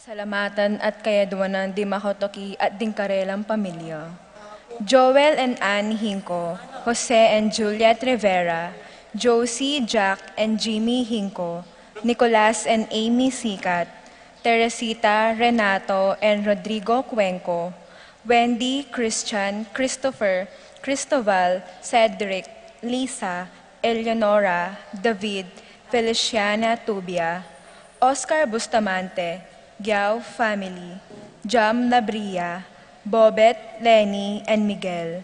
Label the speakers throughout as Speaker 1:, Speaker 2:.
Speaker 1: Salamatan at kayaduanan di makotoki at dingkarelang pamilya. Joel and Anne Hinco, Jose and Juliet Rivera, Josie, Jack and Jimmy Hinco, Nicolas and Amy Sikat, Teresita, Renato and Rodrigo Cuenco, Wendy, Christian, Christopher, Cristobal, Cedric, Lisa, Eleonora, David, Feliciana Tubia, Oscar Bustamante, Giao family, Jam Labria, Bobet, Lenny, and Miguel,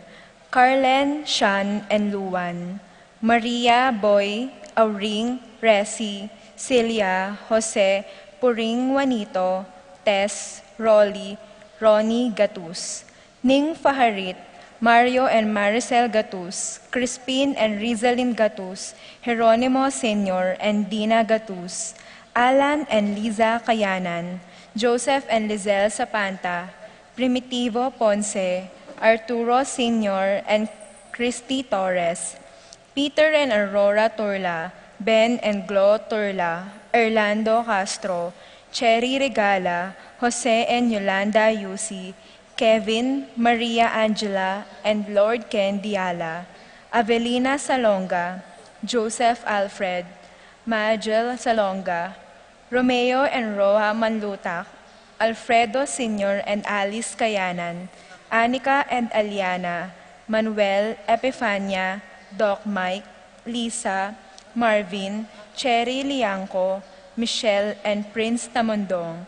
Speaker 1: Carlen, Sean, and Luan, Maria, Boy, Auring, Resi, Celia, Jose, Puring, Juanito, Tess, Rolly, Ronnie Gatus, Ning Faharit, Mario and Maricel Gatus, Crispin and Rizalyn Gatus, Jeronimo Sr. and Dina Gatus, Alan and Liza Kayanan, Joseph and Lizelle Sapanta, Primitivo Ponce, Arturo Sr. and Christy Torres, Peter and Aurora Turla, Ben and Glo Turla, Orlando Castro, Cherry Regala, Jose and Yolanda Yusi, Kevin, Maria Angela, and Lord Ken Diala, Avelina Salonga, Joseph Alfred, Majel Salonga, Romeo and Roa Manlutak, Alfredo Sr. and Alice Kayanan, Anika and Aliana, Manuel, Epifania, Doc Mike, Lisa, Marvin, Cherry Liangco, Michelle, and Prince Tamondong,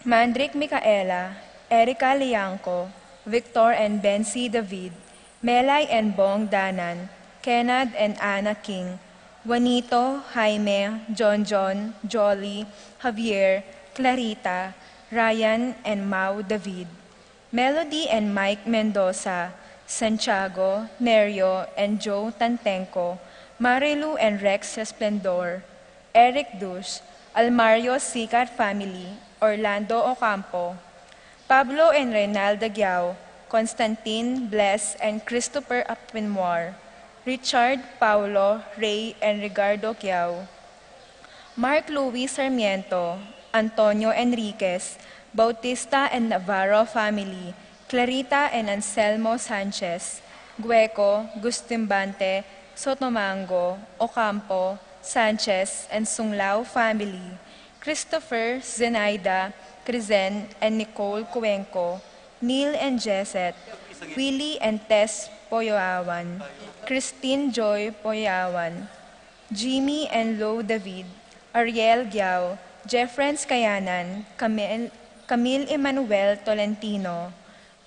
Speaker 1: Mandrick Micaela, Erica Liangco, Victor and Bency David, Melay and Bong Danan, Kenneth and Anna King, Juanito, Jaime, John, Jolly, Javier, Clarita, Ryan, and Mau David, Melody and Mike Mendoza, Santiago, Nerio, and Joe Tantenco, Marilu and Rex Esplendor, Eric Dus, Almario Sikat family, Orlando Ocampo, Pablo and Reynalda Giao, Constantine, Bless, and Christopher Apinmoir, Richard, Paulo, Ray, and Ricardo Giao, Mark Louis Sarmiento, Antonio Enriquez, Bautista and Navarro family, Clarita and Anselmo Sanchez, Gueco, Gustimbante, Sotomango, Ocampo, Sanchez, and Sunglao family, Christopher, Zenaida, Crizen, and Nicole Cuenco, Neil and Jesset, Willie and Tess Poyoawan, Christine Joy Poyawan, Jimmy and Lo David, Ariel Giao, Jeffrens Kayanan, Camille Emmanuel Tolentino,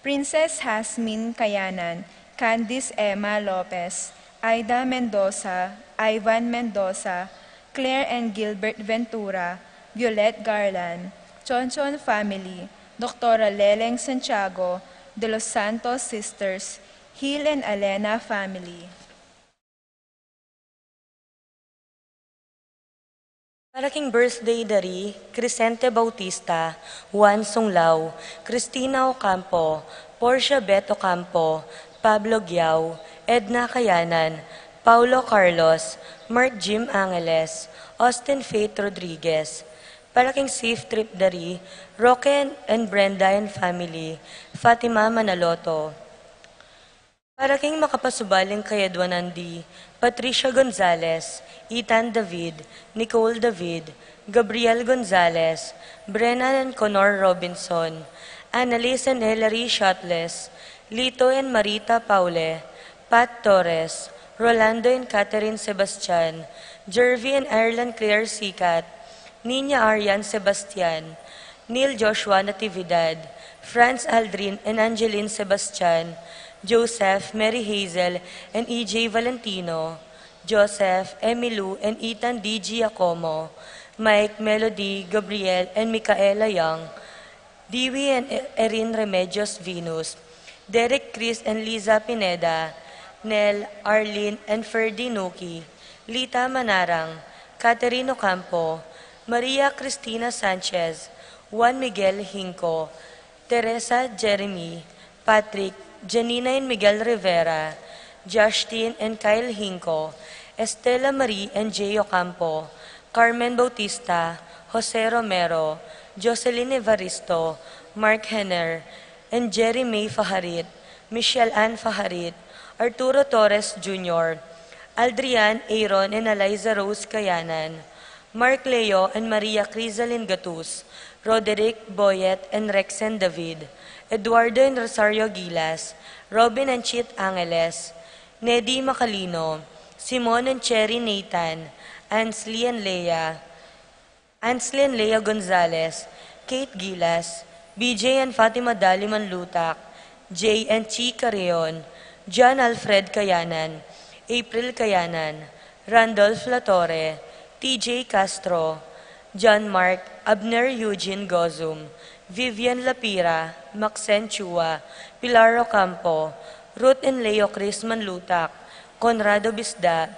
Speaker 1: Princess Hasmin Kayanan, Candice Emma Lopez, Aida Mendoza, Ivan Mendoza, Claire and Gilbert Ventura, Violet Garland, Chonchon family, Dr. Leleng Santiago, De Los Santos sisters, Hill and Elena family.
Speaker 2: Malaking birthday dari, Crisente Bautista, Juan Sunglao, Cristina Ocampo, Portia Bet Ocampo, Pablo Giao, Edna Kayanan, Paulo Carlos, Mark Jim Angeles, Austin Faith Rodriguez. Malaking safe trip dari, Roque and Brenda and family, Fatima Manaloto. Paraking makapasubaling kayadwanan di, Patricia Gonzalez, Ethan David, Nicole David, Gabriel Gonzalez, Brennan and Conor Robinson, Annalise and Hilary Shotless, Lito and Marita Paule, Pat Torres, Rolando and Catherine Sebastian, Jervy and Ireland Claire Sikat, Nina Arian Sebastian, Neil Joshua Natividad, Franz Aldrin and Angeline Sebastian, Joseph, Mary Hazel, and E.J. Valentino, Joseph, Emilu, and Ethan D. Giacomo, Mike, Melody, Gabriel, and Micaela Young, Dewey and Erin Remedios Venus, Derek Chris and Liza Pineda, Nel, Arlene, and Ferdy Nuki, Lita Manarang, Catherine Ocampo, Maria Cristina Sanchez, Juan Miguel Hinco, Teresa Jeremy, Patrick, Janina and Miguel Rivera, Justin and Kyle Hinco, Estela Marie and Jay Ocampo, Carmen Bautista, Jose Romero, Jocelyn Evaristo, Mark Henner, and Jerry May Faharit, Michelle Ann Faharit, Arturo Torres Jr., Aldrian, Aaron, and Eliza Rose Kayanan, Mark Leo and Maria Crisalin Gatus, Roderick Boyet and Rexen David, Eduardo and Rosario Gilas, Robin and Chit Angeles, Nedy Macalino, Simon and Cherry Nathan, Ansley and Leah Gonzalez, Kate Gilas, BJ and Fatima Dali Manlutak, Jay and Chi Carreon, John Alfred Kayanan, April Kayanan, Randolph Latore, TJ Castro, John Mark, Abner Eugene Gozum, Vivian Lapira, Maxen Chua, Pilar Ocampo, Ruth and Leo Chris Manlutak, Conrado Bisda,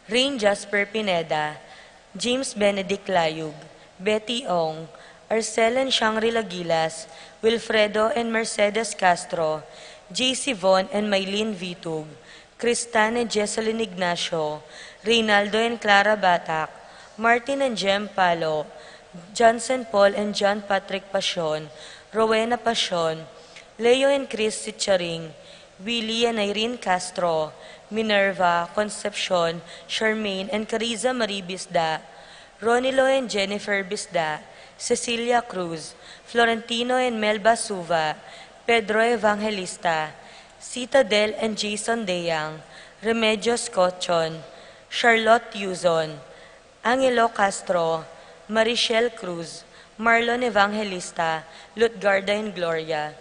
Speaker 2: Rain Jasper Pineda, James Benedict Layug, Betty Ong, Arcel and Shangri-La Gilas, Wilfredo and Mercedes Castro, JC Von and Maylene Vitug, Cristan and Jesselyn Ignacio, Reynaldo and Clara Batak, Martin and Jem Palo, Johnson Paul and John Patrick Pasion, Rowena Pasion, Leo and Chris Sitcharing, Willie and Irene Castro, Minerva, Concepcion, Charmaine and Cariza Marie Bisda, Ronilo and Jennifer Bisda, Cecilia Cruz, Florentino and Melba Suva, Pedro Evangelista, Citadel and Jason Deyang, Remedios Cochon, Charlotte Yuzon, Angelo Castro, Marichelle Cruz, Marlon Evangelista, Lutgarda and Gloria.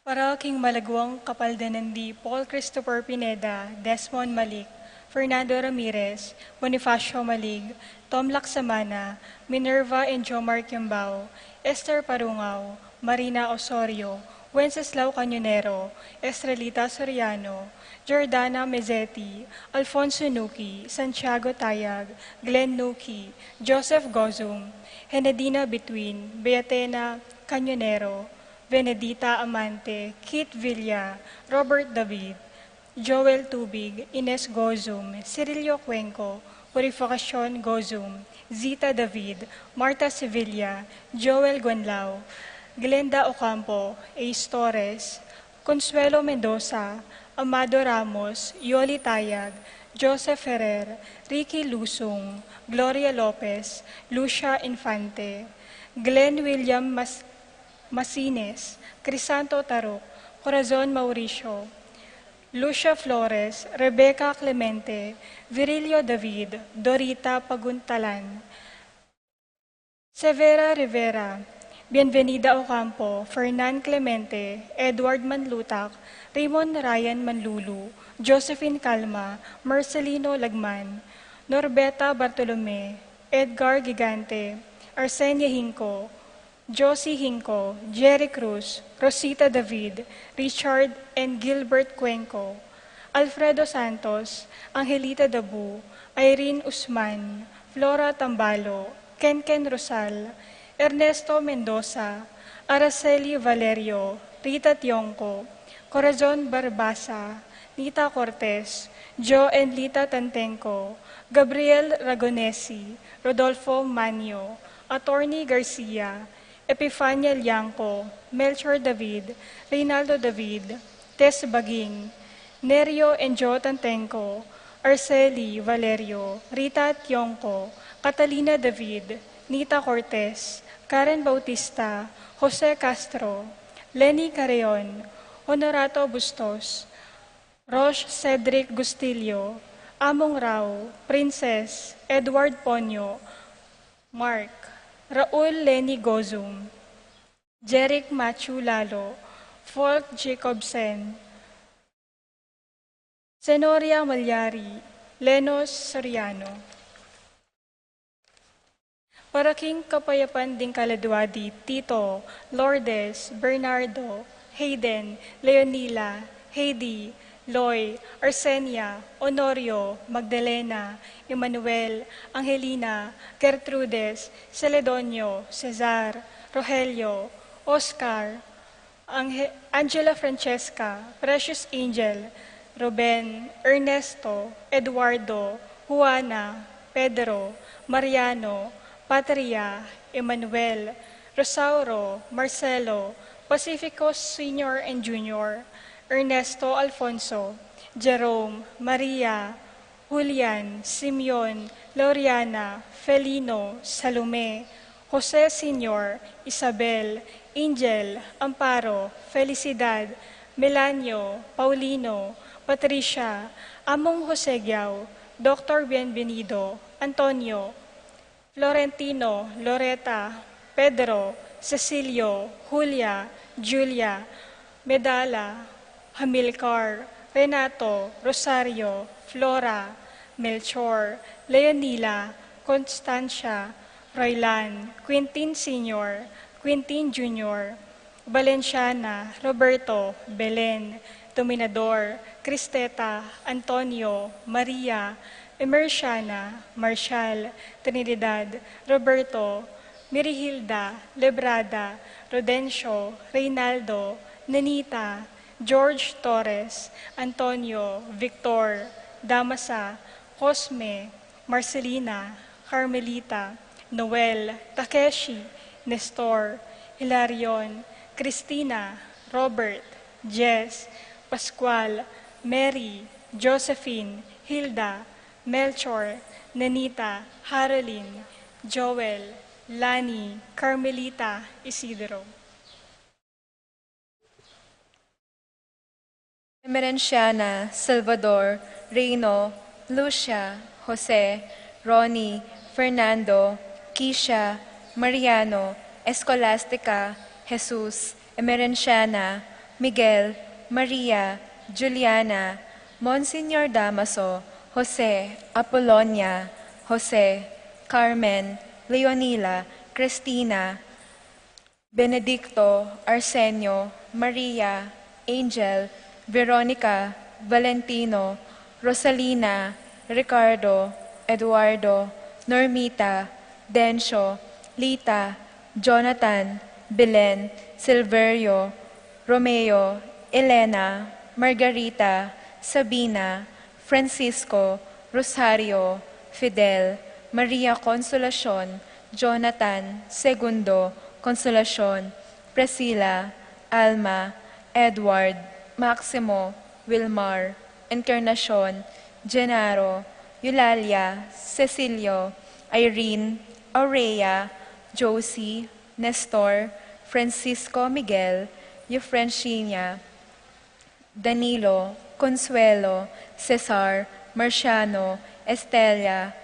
Speaker 3: Para King Malagwang Kapaldenandi, Paul Christopher Pineda, Desmond Malik, Fernando Ramirez, Bonifacio Malig, Tom Laksamana, Minerva and Jomar Kiambao, Esther Parungaw, Marina Osorio, Wenceslao Cañonero, Estrelita Soriano, Jordana Mezzetti, Alfonso Nuki, Santiago Tayag, Glenn Nuki, Joseph Gozum, Henedina Between, Beatena Cañonero, Benedita Amante, Kit Villa, Robert David, Joel Tubig, Ines Gozum, Cirilio Cuenco, Purificacion Gozum, Zita David, Marta Sevilla, Joel Guanlao, Glenda Ocampo, Ace Torres, Consuelo Mendoza, Amado Ramos, Yoli Tayag, Joseph Ferrer, Ricky Lusung, Gloria Lopez, Lucia Infante, Glenn William Masines, Crisanto Taruk, Corazon Mauricio, Lucia Flores, Rebecca Clemente, Virilio David, Dorita Paguntalan, Severa Rivera, Bienvenida Ocampo, Fernan Clemente, Edward Manlutak, Raymond Ryan Manlulu, Josephine Calma, Marcelino Lagman, Norbeta Bartolome, Edgar Gigante, Arsenia Hinco, Josie Hinco, Jerry Cruz, Rosita David, Richard and Gilbert Cuenco, Alfredo Santos, Angelita Dabu, Irene Usman, Flora Tambalo, Kenken Rosal, Ernesto Mendoza, Araceli Valerio, Rita Tionco, Corazon Barbasa, Nita Cortez, Jo and Lita Tantenco, Gabriel Ragonesi, Rodolfo Manio, Attorney Garcia, Epifania Lianco, Melchor David, Reynaldo David, Tess Baging, Nerio and Jo Tantenco, Arceli Valerio, Rita Tionco, Catalina David, Nita Cortez, Karen Bautista, Jose Castro, Lenny Carreon, Honorato Bustos, Roche Cedric Gustillo, Among Rao, Princess, Edward Ponyo, Mark, Raul Lenny Gozum, Jeric Machu Lalo, Folk Jacobsen, Zenoria Malyari, Lenos Soriano. Para King Kapayapan ding Kaladwadi, Tito, Lourdes, Bernardo, Hayden, Leonila, Heidi, Loy, Arsenia, Honorio, Magdalena, Emmanuel, Angelina, Gertrudes, Celedonio, Cesar, Rogelio, Oscar, Angela Francesca, Precious Angel, Ruben, Ernesto, Eduardo, Juana, Pedro, Mariano, Patria, Emmanuel, Rosauro, Marcelo, Pacifico Sr. and Jr., Ernesto Alfonso, Jerome, Maria, Julian, Simeon, Laureana, Felino, Salome, Jose Sr., Isabel, Angel, Amparo, Felicidad, Melanio, Paulino, Patricia, Among Jose Giao, Dr. Bienvenido, Antonio, Florentino, Loreta, Pedro, Cecilio, Julia, Julia, Medala, Hamilcar, Renato, Rosario, Flora, Melchor, Leonila, Constancia, Roylan, Quintin Sr., Quintin Jr., Valenciana, Roberto, Belen, Dominador, Cristeta, Antonio, Maria, Emerciana, Marshall, Trinidad, Roberto, Mirihilda, Lebrada, Rodencio, Reynaldo, Nanita, George Torres, Antonio, Victor, Damasa, Cosme, Marcelina, Carmelita, Noel, Takeshi, Nestor, Hilarion, Cristina, Robert, Jess, Pascual, Mary, Josephine, Hilda, Melchor, Nanita, Haroline, Joel, Lani, Carmelita, Isidro.
Speaker 1: Emerenciana, Salvador, Reino, Lucia, Jose, Ronnie, Fernando, Kisha, Mariano, Escolastica, Jesus, Emerenciana, Miguel, Maria, Juliana, Monsignor Damaso, Jose, Apolonia, Jose, Carmen, Leonila, Cristina, Benedicto, Arsenio, Maria, Angel, Veronica, Valentino, Rosalina, Ricardo, Eduardo, Normita, Dencio, Lita, Jonathan, Belen, Silverio, Romeo, Elena, Margarita, Sabina, Francisco, Rosario, Fidel, Maria Consolacion, Jonathan, Segundo, Consolacion, Priscilla, Alma, Edward, Maximo, Wilmar, Encarnacion, Genaro, Eulalia, Cecilio, Irene, Aurea, Josie, Nestor, Francisco Miguel, Eufrancina, Danilo, Consuelo, Cesar, Marciano, Estella,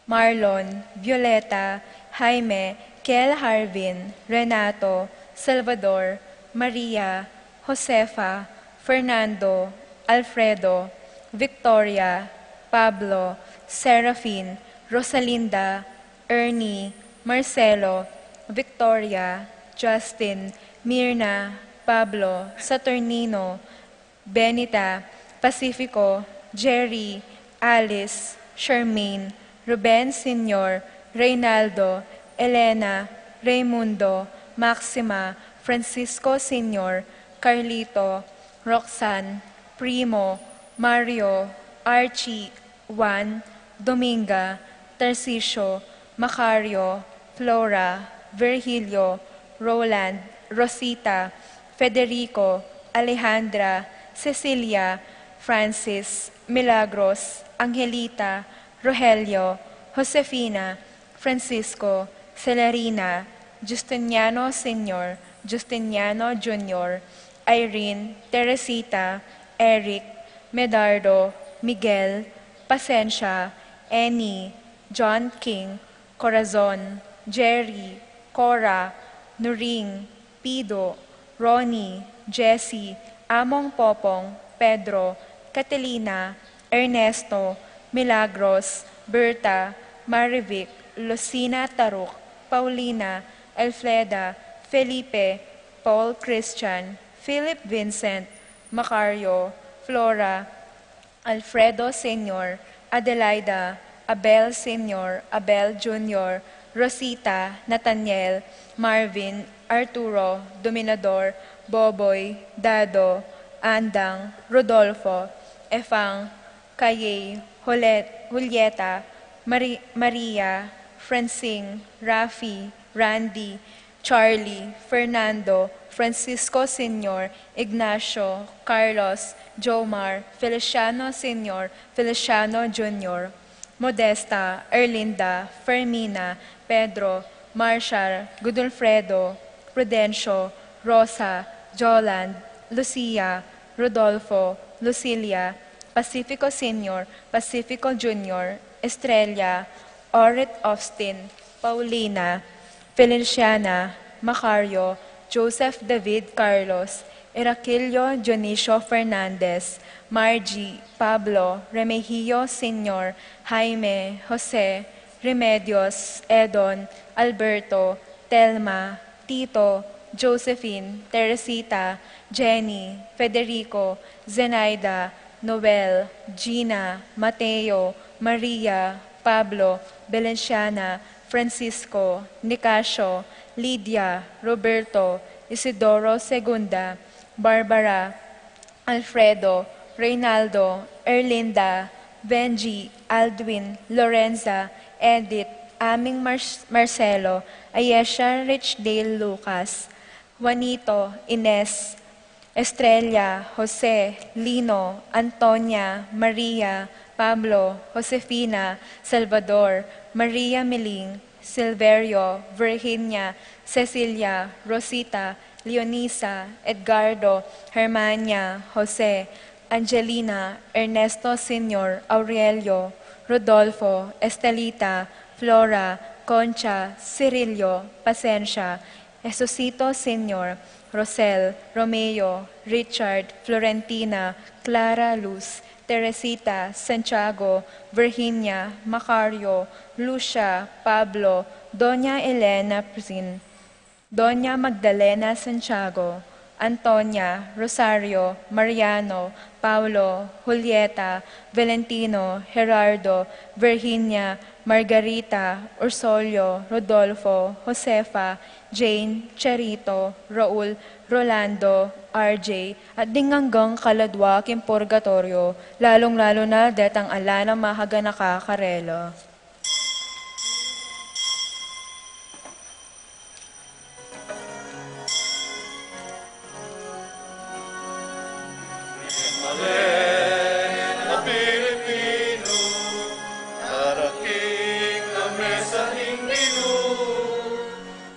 Speaker 1: Marlon, Violeta, Jaime, Kel Harvin, Renato, Salvador, Maria, Josefa, Fernando, Alfredo, Victoria, Pablo, Serafin, Rosalinda, Ernie, Marcelo, Victoria, Justin, Mirna, Pablo, Saturnino, Benita, Pacifico, Jerry, Alice, Charmaine, Ruben Sr., Reynaldo, Elena, Raimundo, Maxima, Francisco Sr., Carlito, Roxanne, Primo, Mario, Archie, Juan, Dominga, Tarcisio, Macario, Flora, Virgilio, Roland, Rosita, Federico, Alejandra, Cecilia, Francis, Milagros, Angelita, Rogelio, Josefina, Francisco, Celerina, Justiniano Sr., Justiniano Jr., Irene, Teresita, Eric, Medardo, Miguel, Pasencia, Annie, John King, Corazon, Jerry, Cora, Nuring, Pido, Ronnie, Jessie, Among Popong, Pedro, Catalina, Ernesto, Milagros, Berta, Marivic, Lucina Taruk, Paulina, Elfreda, Felipe, Paul Christian, Philip Vincent, Macario, Flora, Alfredo Sr., Adelaida, Abel Sr., Abel Jr., Rosita, Nathaniel, Marvin, Arturo, Dominador, Boboy, Dado, Andang, Rodolfo, Efang, Kaye, Julieta, Maria, Francine, Rafi, Randy, Charlie, Fernando, Francisco Sr., Ignacio, Carlos, Jomar, Feliciano Sr., Feliciano Jr., Modesta, Erlinda, Fermina, Pedro, Marshall, Godolfredo, Prudencio, Rosa, Joland, Lucia, Rodolfo, Lucilia, Pacifico Sr., Pacifico Jr., Estrella, Orit Austin, Paulina, Feliciana, Macario, Joseph David Carlos, Eraquilio Dionisio Fernandez, Margie, Pablo, Remigio Sr., Jaime, Jose, Remedios, Edon, Alberto, Telma, Tito, Josephine, Teresita, Jenny, Federico, Zenaida, Noel, Gina, Mateo, Maria, Pablo, Belenciana, Francisco, Nicasio, Lydia, Roberto, Isidoro Segunda, Barbara, Alfredo, Reynaldo, Erlinda, Benji, Aldwin, Lorenza, Edith, Aming Marcelo, Ayesha Richdale Lucas, Juanito, Ines, Estrella, Jose, Lino, Antonia, Maria, Pablo, Josefina, Salvador, Maria Meling, Silverio, Virginia, Cecilia, Rosita, Leonisa, Edgardo, Hermania, Jose, Angelina, Ernesto Sr., Aurelio, Rodolfo, Estelita, Flora, Concha, Cirilio, Pasencia, Jesucito Sr., Rosel, Romeo, Richard, Florentina, Clara Luz, Teresita, Santiago, Virginia, Macario, Lucia, Pablo, Doña Elena Prin, Doña Magdalena Santiago, Antonia, Rosario, Mariano, Paulo, Julieta, Valentino, Gerardo, Virginia, Margarita, Ursolio, Rodolfo, Josefa, Jane, Charito, Raul, Rolando, RJ, at hanggang kaladwa king purgatorio, lalong-lalo na detang ala ng mahaga nakakarelo.
Speaker 4: Na Pilipino, darating na mesahing Dino,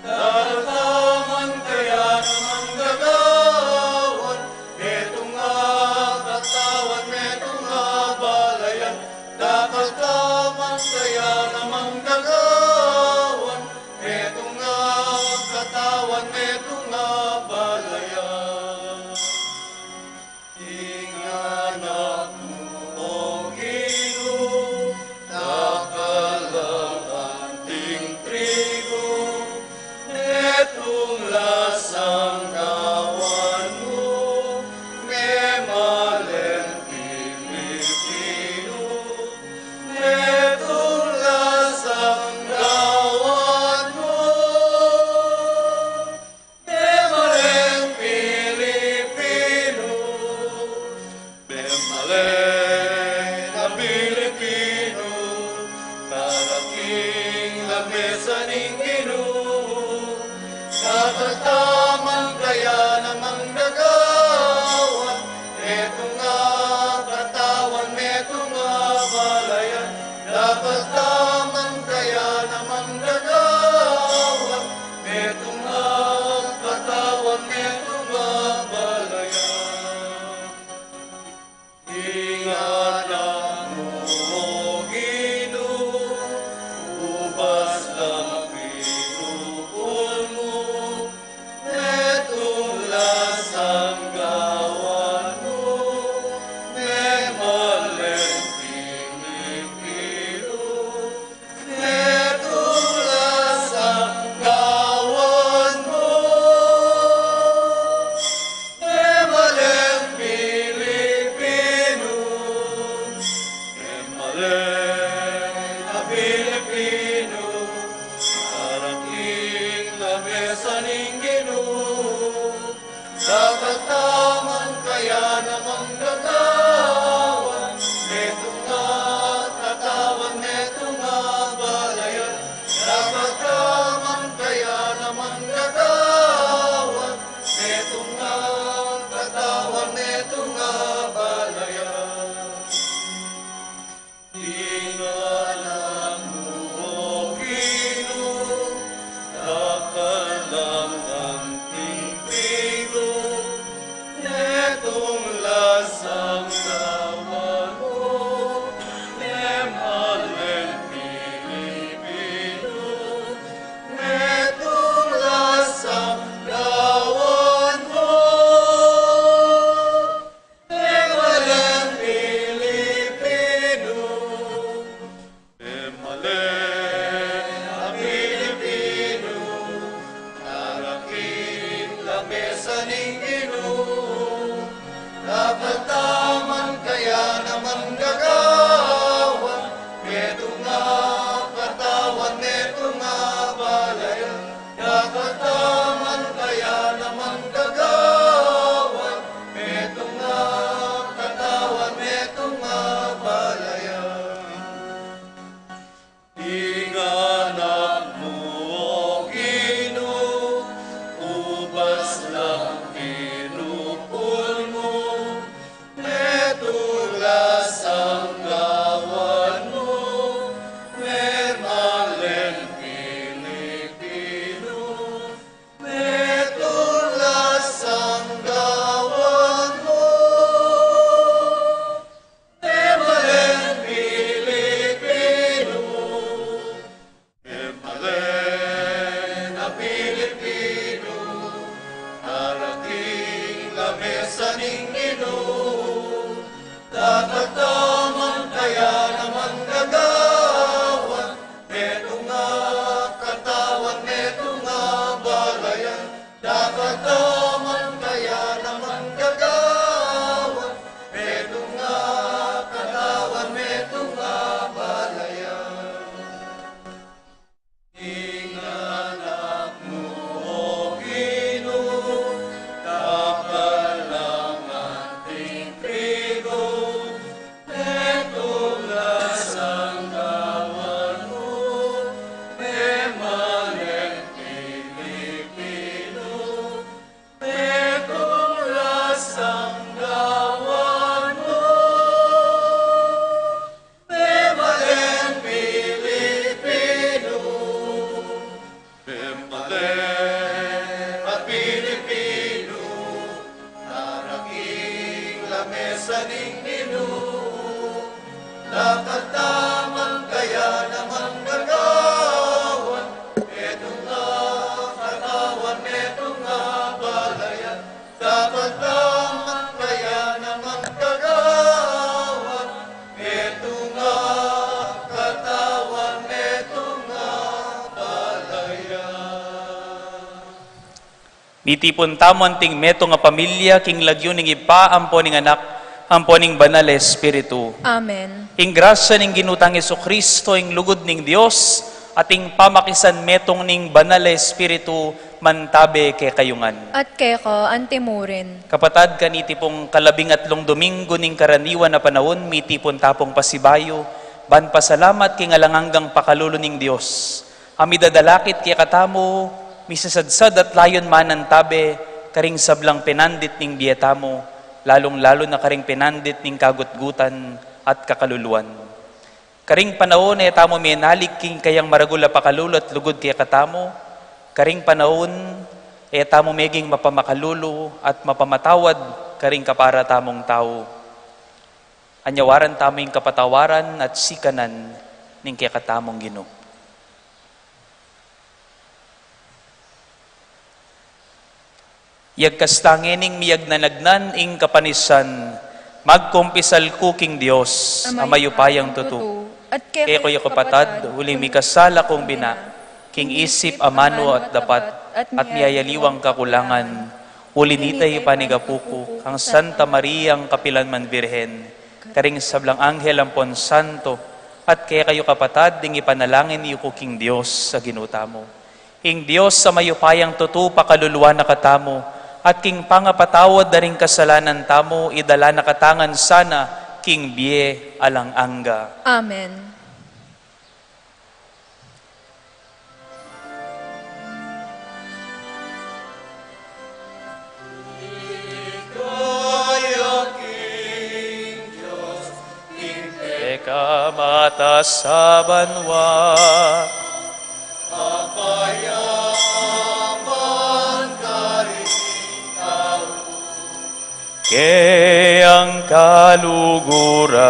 Speaker 4: darataman kaya naman gagawan, eto nga katawan, eto nga balayan, darataman kaya naman gagawan, eto nga katawan, eto nga balayan. Inganak mo, Ginoo, nakalakanting trigo, netong lasang gawan mo, memalen Pilipino, netong lasang gawan mo, memalen Pilipino. Bemalen na Pilipino, taraking lamesa ning Ginoo, nakatamang kaya namang nagawan, eto nga katawan, eto nga balayan, nakatamang kaya namang nagawan, eto nga katawan, eto nga balayan. Ingatan mo, Ginoo, ubas lang pinupol mo, netong lasang gawan mo, memalen Pilipino,
Speaker 5: Nitipon tamon ting meto nga pamilya, king lagyo ning ipa, ampo ning anak, ampo ning banal na Espiritu.
Speaker 1: Amen.
Speaker 5: Ing grasya ning ginutang Kristo, ing lugod ning Dios, at ing pamakisan metong ning banal na Espiritu, mantabe kay kayungan.
Speaker 1: At kay ko, antimurin.
Speaker 5: Kapatad, kaniti pong 13 Domingo ning karaniwan na panahon, mitipon tapong pasibayo, ban pasalamat king alanganggang pakalulo ning Dios. Amidadalakit kay katamo, misasadsad at layon manan tabe, karing sablang penandit ning biyetamo, lalong-lalo na karing penandit ning kagutgutan at kakaluluan. Karing panahon ay tamo minalig king kayang maragula pakalulo at lugod kay katamo, karing panahon ay tamo meging mapamakalulo at mapamatawad karing kapara tamong tao. Anyawaran tamo yung kapatawaran at sikanan ning kay katamong Ginoo. Yagkastangening miyag nanagnan ing kapanisan, magkumpisal kuking Dios, amayupayang tutu.
Speaker 1: At
Speaker 5: Kaya ko kapatad, huling mikasala kong bina, king isip amano at dapat, at miyayaliwang kakulangan, ulinitay panigapuko, ang Santa Maria ang kapilanman Birhen, karing sablang anghel ang Ponsanto, at kaya kayo kapatad, ding ipanalangin niyo kuking Dios sa ginuta mo. Ing Dios sa mayupayang tutu, pakaluluwa na katamo, at king pangapatawad na rin kasalanan tamo, idala na katangan sana, king biye alang angga.
Speaker 1: Amen.
Speaker 5: Eka mata sa banwa, kayang kaluguran,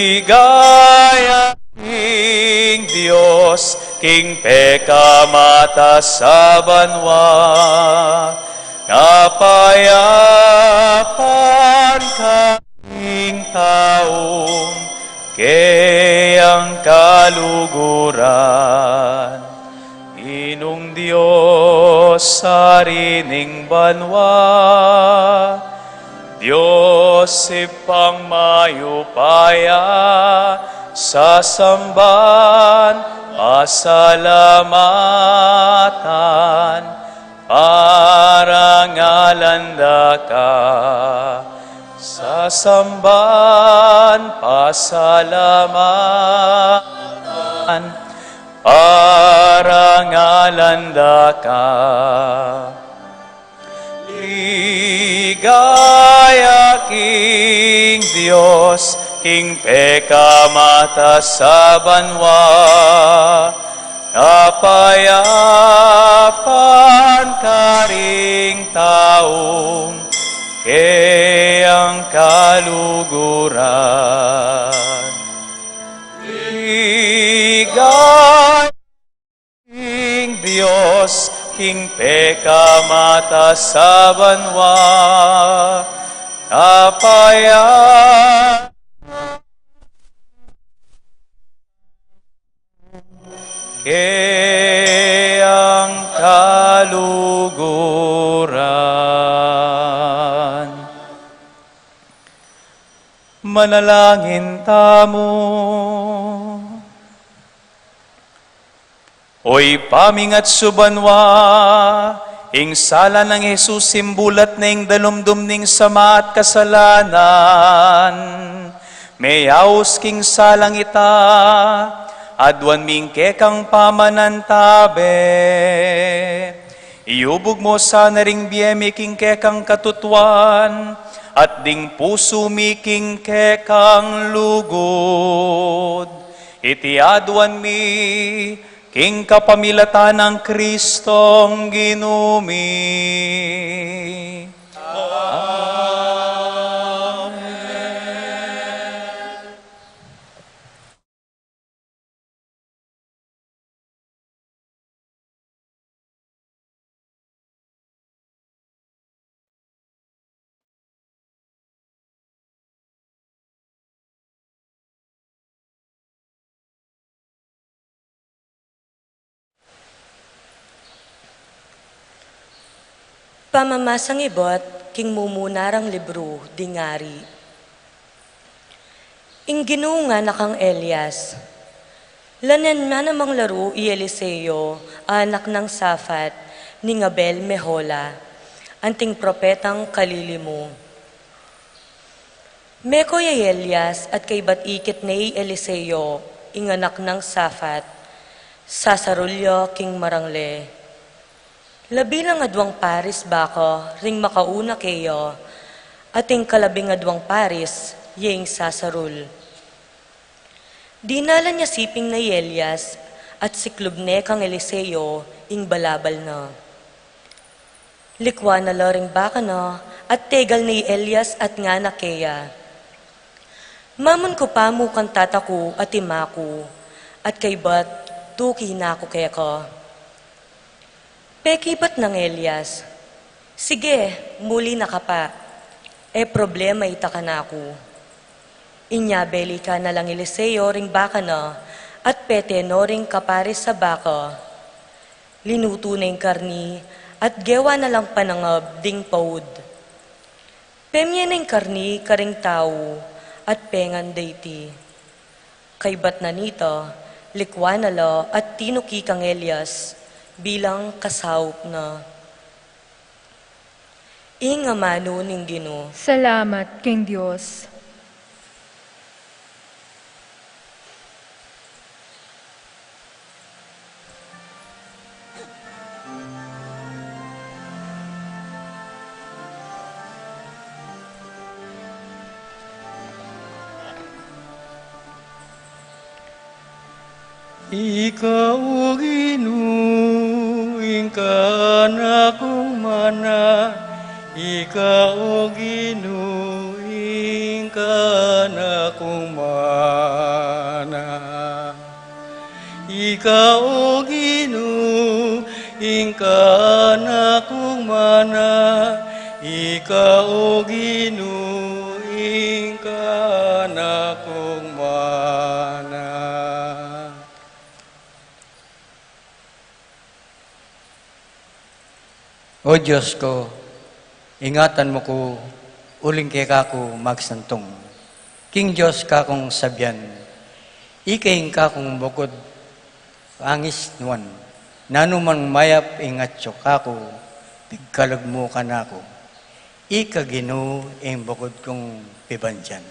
Speaker 5: ligaya king Dios, king peka mata sa banwa, kapayapan kaming taong, kayang kaluguran. Inong Diyos sa rining banwa, Diyos ipang mayupaya, sa samban, pasalamatan, parangalanda ka. Sa samban, pasalamatan, parangalanda ka. Ligaya king Dios, king peka mata sa banwa, kapayapan karing taong, kayang kaluguran. Ligaya king Dios, king peka mata sa banwa, kapayapan kayang kaluguran. Manalangin tamo. Oy pamingat subanwa, ing sala ng Jesus simbulat ning dalumdum ning sama at kasalanan. Mayaos king salang ita, adwan mingke kang pamanantabe. Iubog mo sana ring biyemi king kekang katutuan, at ding puso miking kekang lugod. Iti adwan mi, king kapamilatan ng Kristong ginumi.
Speaker 2: Pamamasang ibot, king mumunarang libro, dingari. Inginunga na kang Elias. Lanen na namang laro i Eliseo, anak ng Safat, ni Ngabel Mehola, anting propetang kalilimu. Meko y Elias at kay batikit ni Eliseo, inganak ng Safat, sasarulyo king marangle. Labi ng adwang Paris bako, ring makauna kayo, ating kalabing adwang Paris, yeng sasarul. Dinala niya siping na Elias at siklubne kang Eliseo, ing balabal na. Likwa na loring baka na, at tegal ni Elias at nga na kaya. Mamon ko pa mo kang tataku at imaku, at kay bat tuki na ako kaya ko. Peki ba't ng Elias? Sige, muli na ka pa. Problema ita ka na ako. Inyabeli ka na lang Eliseo ring baka na, at pete no ring kapares sa baka. Linuto na yung karni, at gewa na lang panangab ding paud. Pemye na yung karni karing tao, at pengan dayti. Kay bat na nito, likwa na la at tinuki kang Elias, bilang kasawp na. Ingamano ning Ginoo.
Speaker 1: Salamat, King Diyos.
Speaker 4: Ikaw, Ginoo, ingkan akong mana. Ikaw, Ginoo, ingkan akong mana. Ikaw, Ginoo, ingkan akong mana. Ikaw, Ginoo, ingkan akong mana.
Speaker 6: O Diyos ko, ingatan mo ko, uling kay kako magsantong. King Diyos ka kong sabyan, ikaing ka kong bukod, angis nuan, nanuman mayap ingatso kako, pigkalag mo ka na ko. Ika Ginoo ing bukod kong pibansyan.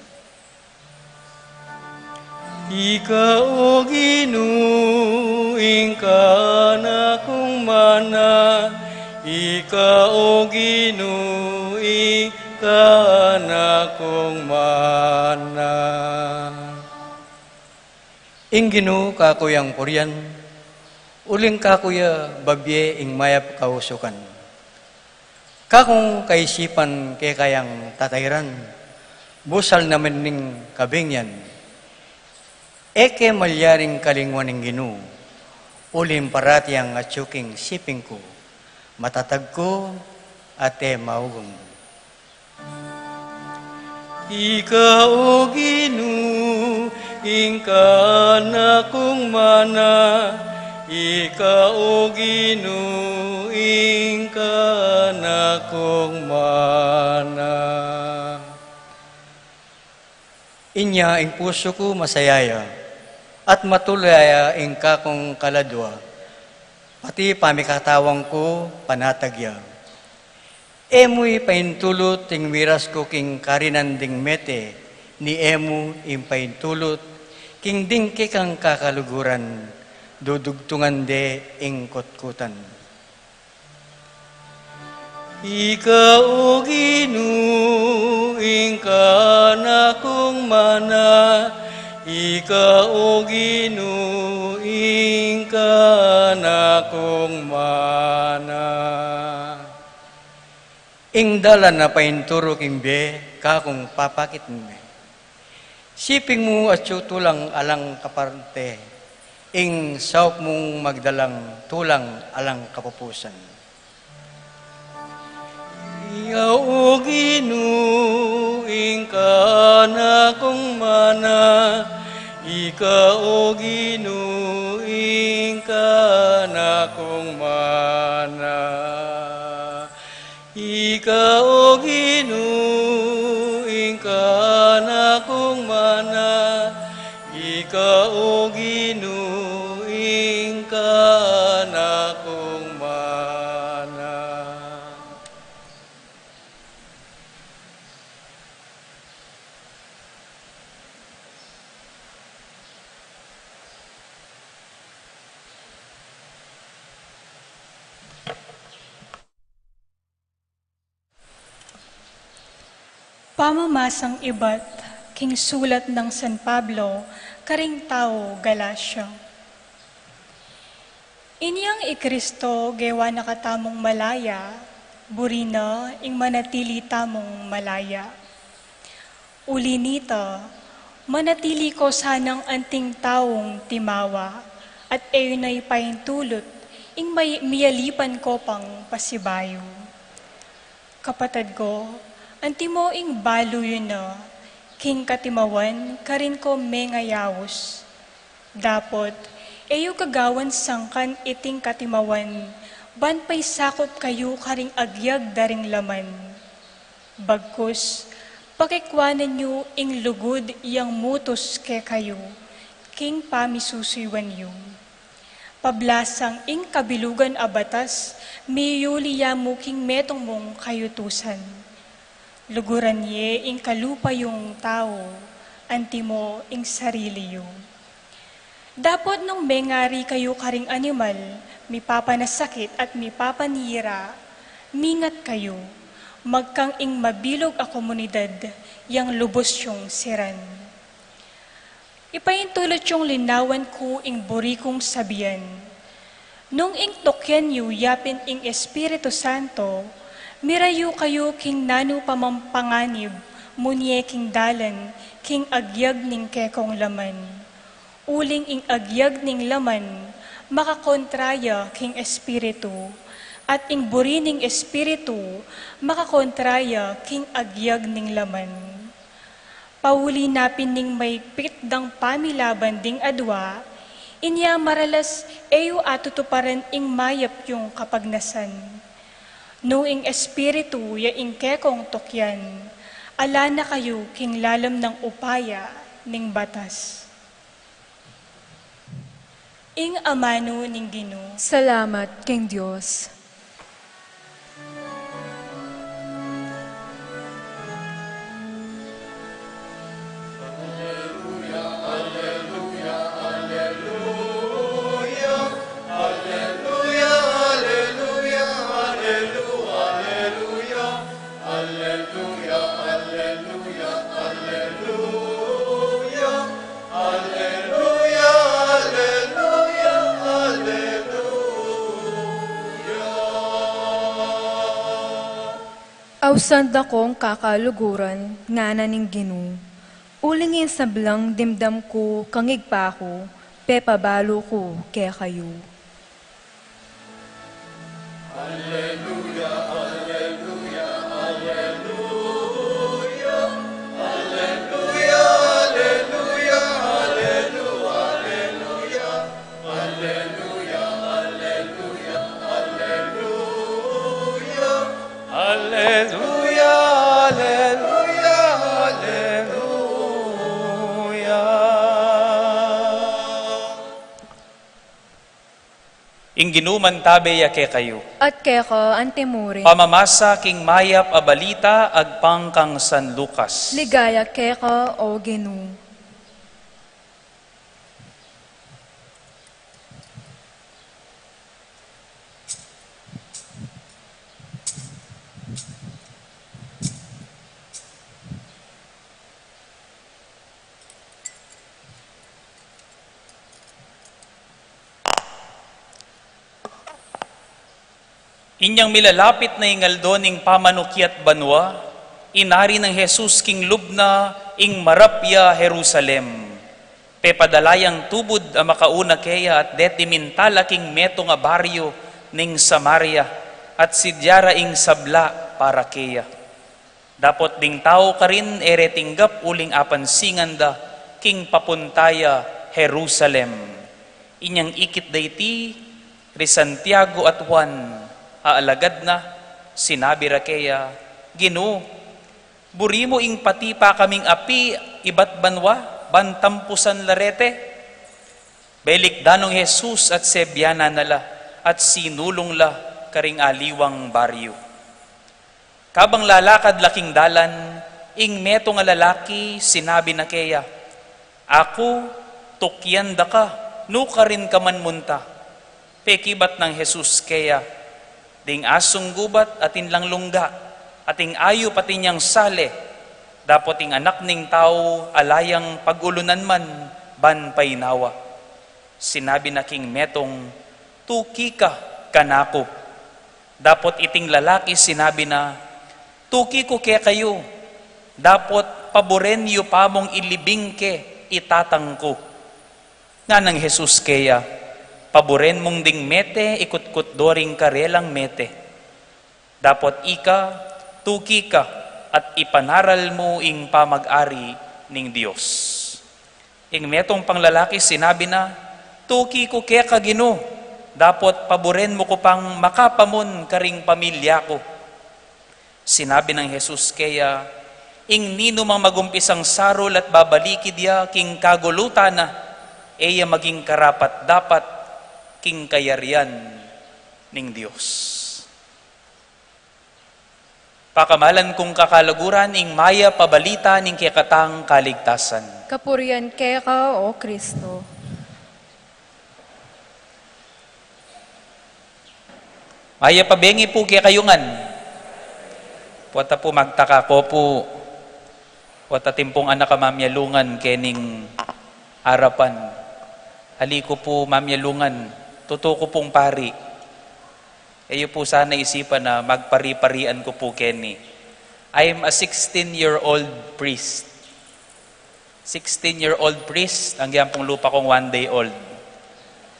Speaker 4: Ika o Ginoo, ingkan akong mana. Ika o Ginoo, ingkan akong mana.
Speaker 6: Ing Ginoo kakuyang puryan, uling kakuya babye ing mayap kausukan. Kakong kaisipan kay kayang tatayran, busal naman ning kabingyan. Eke malyaring kalingwan ng Ginoo, ulim parati ang atsuking siping ko, matatag ko ate maugong.
Speaker 4: Ika o Ginoo, ingkan akong mana. Ika o Ginoo, ingkan akong mana.
Speaker 6: Inya ing puso ko masayaya, at matulaya ing kakong kaladwa, pati pamikatawang ko panatagya. Emo'y paintulot ing miras ko king karinanding mete, ni emo ing paintulot, king dingke kang kakaluguran, dudugtungan de ing kutkutan.
Speaker 4: Ika o Ginoo, ingkan akong mana. Ika o Ginoo, ingkan akong mana.
Speaker 6: Ing dalan na painturo king be, kakong papakit me. Siping mo at tulang alang kaparte, ing saup mong magdalang tulang alang kapupusan.
Speaker 4: Ikaw o Ginoo, ingkan akong mana. Ikaw o Ginoo, ingkan akong mana. kana kong mana, ika o Ginoo, kana kong mana.
Speaker 3: Pamamasang iba't king sulat ng San Pablo, karing tao Galacia. Inyang ikristo gewa nakatamong malaya, burina ing manatili tamong malaya. Uli nita, manatili ko sanang anting taong timawa, at ayunay paintulot, ing may miyalipan ko pang pasibayo. Kapatid ko, anti mo ing balo yun na, king katimawan, karin ko mengayawos. Dapot, eyo kagawan sangkan iting katimawan, ban pa'y sakop kayo karing agyag daring laman. Bagkus, pakikwanan nyo ing lugod iyang mutos ke kayo, king pamisusuiwan yu. Pablasang ing kabilugan abatas, miyuli yamu king metong mong kayutusan. Luguran ye ing kalupa yung tao, antimo ing sarili yu. Dapat nung mengari kayo karing animal, mipapanasakit at mipapanira, mingat kayo, magkang ing mabilog a komunidad, yang lubos yung siran. Ipaintulot yung linawan ko ing buri kong sabihan. Nung ing tokyan yu yapin ing Espiritu Santo, mirayo kayo king nanu pamampanganib, munye king dalan, king agyag ning kekong laman. Uling ing agyag ning laman, makakontraya king Espiritu, at ing buri ning Espiritu, makakontraya king agyag ning laman. Pauli napin ning may pitdang pamilaban ding adwa, inya maralas eyo atutuparan ing mayap yung kapagnasan. No ing Espiritu ya ing kekong tokyan, ala na kayo king lalam ng upaya ning batas. Ing amano ning Ginoo.
Speaker 1: Salamat, King Diyos. Awsand akong kakaluguran, ngana ning Ginoo. Ulingin sablang dimdam ko, kangig pa ako, pepabalo ko, kaya kayo.
Speaker 4: Alleluia, alleluia, alleluia.
Speaker 5: Ing ginuman tabe yake kayo.
Speaker 1: At keka antemore,
Speaker 5: Pamamasa king mayap a balita agpang kang San Lucas.
Speaker 1: ligaya keka o Ginoo.
Speaker 5: Inyang milalapit na ingaldo ning pamanukiat banwa, inari ng Jesus king lubna ing marapya Jerusalem. Pepadalayang tubod a makauna keya at detimintala king meto nga baryo ning Samaria at sidyara ing sabla para keya. Dapot ding tao karin eretinggap uling apansingan da king papuntaya Jerusalem. Inyang ikit dayti ri Santiago at Juan, aalagad na, sinabi ra kaya, Ginoo, Buri mo ing patipa kaming api, ibat banwa, bantampusan larete. Belik danong Jesus at sebyana nala, at sinulong la karing aliwang baryo. Kabang lalakad laking dalan, ing meto nga lalaki, sinabi na keya, ako, tukyan da ka, nuka rin ka man munta. Pekibat ng Jesus keya, ding asong gubat atin lang lungga, ating ayo pati niyang sale, dapat ing anak ning tao alayang pagulunan man, ban painawa. Sinabi na king metong, tuki ka kanako. Dapat iting lalaki sinabi na, tuki ko kaya kayo, dapat paboren yu pamong ilibing ke itatang ko. Nga ng Jesus kaya, paboren mong ding mete, ikut-kut doring karelang mete. Dapat ika, tuki ka, at ipanaral mo ing pamag-ari ning Diyos. Ing metong panglalaki sinabi na, tuki ko kaya kagino, dapat paboren mo ko pang makapamon karing pamilya ko. Sinabi ng Jesus kaya, ing nino mang magumpisang sarol at babalikid ya, king kagulutan na, eya maging karapat dapat, king kayarian ning Diyos. Pakamalan kong kakalaguran, ing maya pabalita ning kekatang kaligtasan.
Speaker 1: Kapurian kaya ka, O Kristo.
Speaker 5: Maya pabengi po kaya kayungan. Puwata po magtaka ko po, puwata timpong anak ka mamyalungan kening harapan. Haliko po mamyalungan, totoo ko pong pari. Eyo po sana isipan na magpari-parian ko po Kenny. I am a 16-year-old priest. 16-year-old priest, ang yan pong lupa kong 1 day old.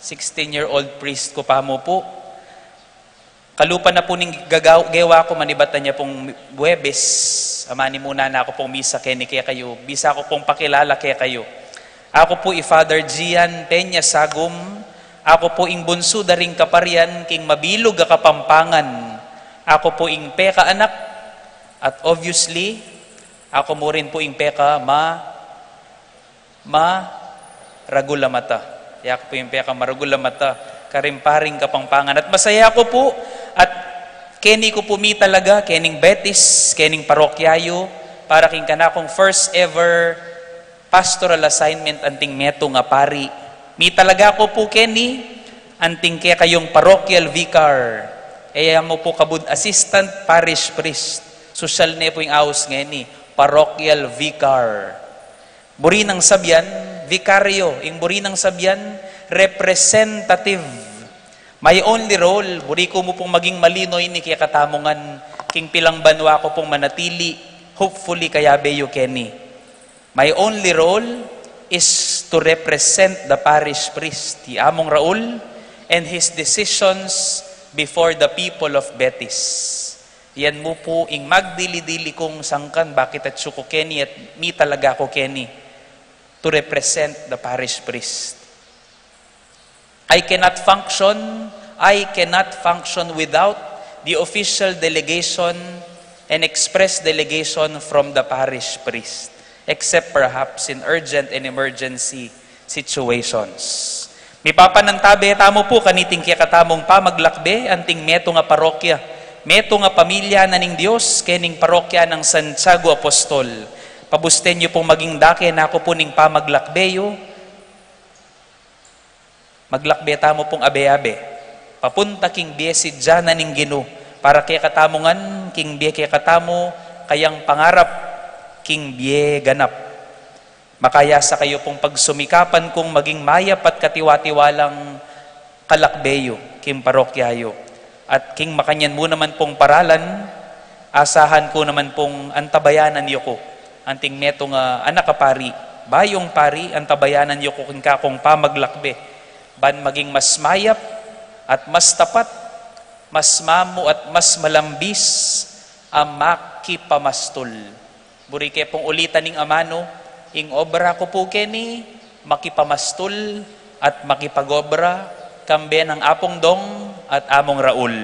Speaker 5: 16-year-old priest ko pa mo po. Kalupa na po ning gawa ko, manibatan niya pong Buwebes. Amani muna na ako pong misa Kenny kaya kayo. Bisa ako pong pakilala kaya kayo. Ako po Father Gian Peña Sagum. Ako po ing bunso daring kaparian, king mabilog a kapampangan. Ako po ing peka anak, at obviously, ako mo rin po ing peka ragula mata. Ako po ing peka maragula mata, karimparing kapampangan. At masaya ako po, at keni ko po mi talaga, kening Betis, kening parokyayo, para king kanakong first ever pastoral assignment anting meto nga pari. Mi talaga ko po Kenny, anting kaya kayong parochial vicar. Eya mo po kabud assistant parish priest. Social ne po yung aus ngeni, parochial vicar. Buri ng sabyan, vicario. Yung buri ng sabyan, representative. My only role, buri ko mo pong maging malinoy ni kaya katamungan, king pilang banwa ko pong manatili, hopefully kaya beyo Kenny. My only role is to represent the parish priest, ti Among Raul, and his decisions before the people of Betis. Yan mo po ing magdili-dili kong sangkan, bakit at suko Kenny at mi talaga ko Kenny, to represent the parish priest. I cannot function without the official delegation and express delegation from the parish priest, except perhaps in urgent and emergency situations. May papanantabi, tamo po kaniting kaya katamong pamaglakbe, anting meto nga parokya, meto nga pamilya na ning Diyos, kening parokya ng Santiago Apostol. Pabusten niyo pong maging dake na ako po ning pamaglakbeyo. Maglakbe tamo pong abe-abe. Papunta king biesid dyan na ning Gino, para kaya katamongan, king biye kaya katamo, kayang pangarap, king biye ganap. Makayasa kayo pong pagsumikapan kung maging mayap at katiwa-tiwalang kalakbeyo, king parokyayo. At king makanyan mo naman pong paralan, asahan ko naman pong antabayanan niyo ko. Anting meto nga anak ka pari, bayong pari, antabayanan niyo ko king kakong pamaglakbe. Ban maging mas mayap at mas tapat, mas mamo at mas malambis ang makipamastol. Burike pong ulitan ning amano, ing obra ko po Kenny, makipamastol at makipagobra, kambe ng Apong Dong at Among Raul.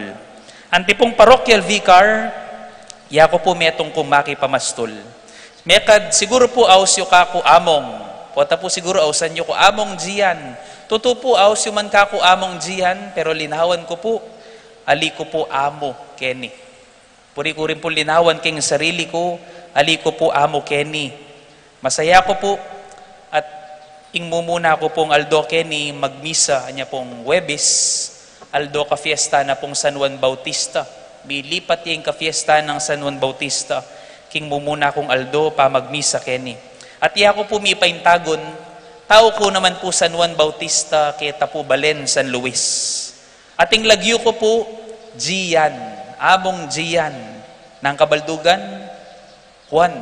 Speaker 5: Antipong parochial vicar, Ya ko po metong kumaki pamastol. Mekad siguro po aus yu kako among. Pota po siguro ausan yu ko among jiyan. Totoo po aus yu man kako among jiyan, pero linawan ko po, ali ko po amo Kenny. Puri ko rin po linawan king sarili ko, ali ko po amo Kenny. Masaya ko po at ingmumuna ko pong Aldo Kenny magmisa anya pong Webis, Aldo ka fiesta na pong San Juan Bautista. Bilipat yung ka fiesta ng San Juan Bautista. King mumuna kong Aldo pa magmisa Kenny. At iya ko po mipaintagon, tao ko naman po San Juan Bautista kita po Balen, San Luis. Ating lagyo ko po Gian, among Gian ng Kabaldugan, Juan.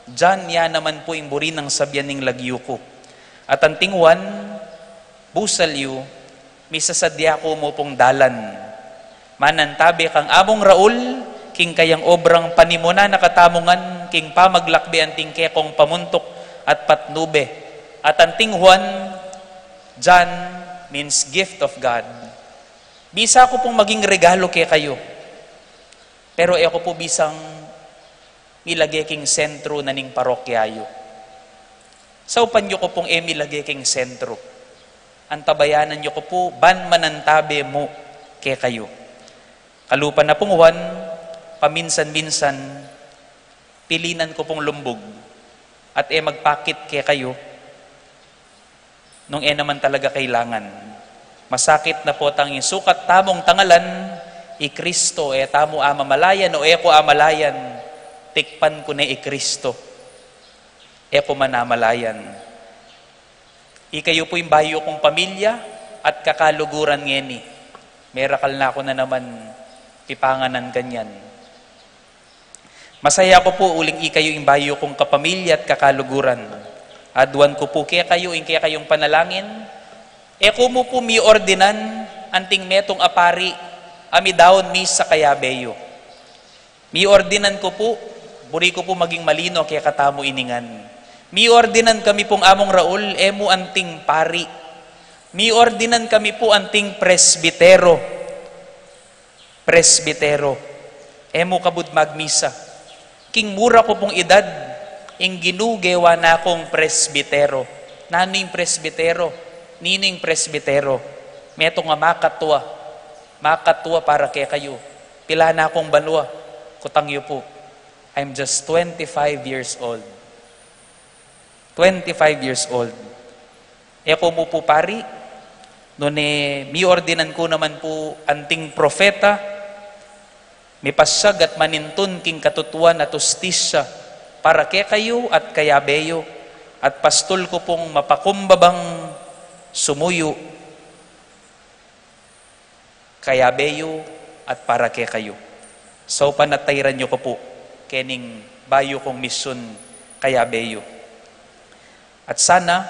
Speaker 5: Diyan ya naman po yung buri ng sabyan ng lagyo ko. At anting Juan, busalyo, misasadya ko mo pong dalan. Manantabi kang among Raul, king kayang obrang panimuna nakatamungan, king pamaglakbi anting kekong pamuntok at patnube. At anting Juan, John means gift of God. Bisa ko pong maging regalo kay kayo. Pero ako po bisang milagay king sentro na ning parokyayo. Sa upanyo ko pong milagay king sentro. Antabayanan nyo ko po, ban manantabi mo kay kayo. Kalupan na pong Juan, paminsan-minsan, pilinan ko pong lumbog at magpakit kay kayo nung naman talaga kailangan. Masakit na po tang sukat tamong tangalan, Kristo tamo amamalayan o ko amalayan, tikpan ko na Kristo, ko manamalayan. Ikayo po yung bayo kong pamilya at kakaluguran ngeni. Merakal na ako na naman pipanganan ganyan. Masaya ko po uling ikayo yung bayo kong kapamilya at kakaluguran. Adwan ko po kaya kayo, kaya kayong panalangin. Eko mo po mi ordinan, anting metong apari, ami daon mi sa kayabeyo. Mi ordinan ko po, buri ko po maging malino kaya katamo iningan. Mi ordinan kami pong among Raul, emo anting pari. Mi ordinan kami po anting presbitero. Presbitero. Emo kabud magmisa. King mura ko pong edad, ing ginugewa na akong presbitero. Naning presbitero? Nining presbitero? Meto nga makatwa. Makatwa para kay kayo. Pila na akong banwa. Kutangyo po. I'm just 25 years old. 25 years old. Eko mo po pari, noon mi ordinan ko naman po anting propeta, may pasyag at manintun king katutuan at ustisya para kay kayo at kayabeyo at pastol ko pong mapakumbabang sumuyo kayabeyo at para kay kayo. So panatayran nyo ko po kening bayo kong misyon kayabeyo. At sana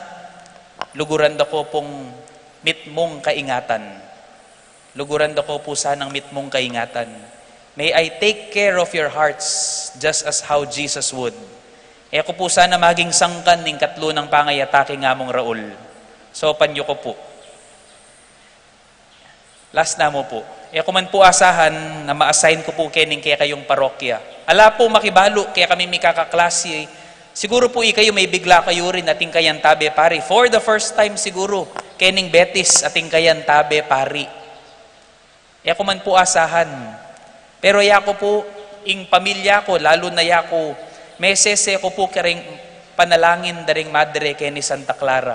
Speaker 5: luguran da ko pong mitmong kaingatan. Luguran da ko po sanang mitmong kaingatan. May I take care of your hearts just as how Jesus would. Eko po sana maging sangkan ning katlo ng pangayatake nga mong Raul. So panyo ko po. Last na mo po. Eko man po asahan na ma-assign ko po kening kaya kayong parokya. Ala po makibalo kaya kami may kakaklase. Siguro po kayo may bigla kayo rin ating kayan tabi pari. For the first time siguro, kening Betis ating kayan tabi pari. Eko man po asahan. Pero yako po, ing pamilya ko, lalo na yako, mesese ko po karing panalangin daring madre kay ni Santa Clara.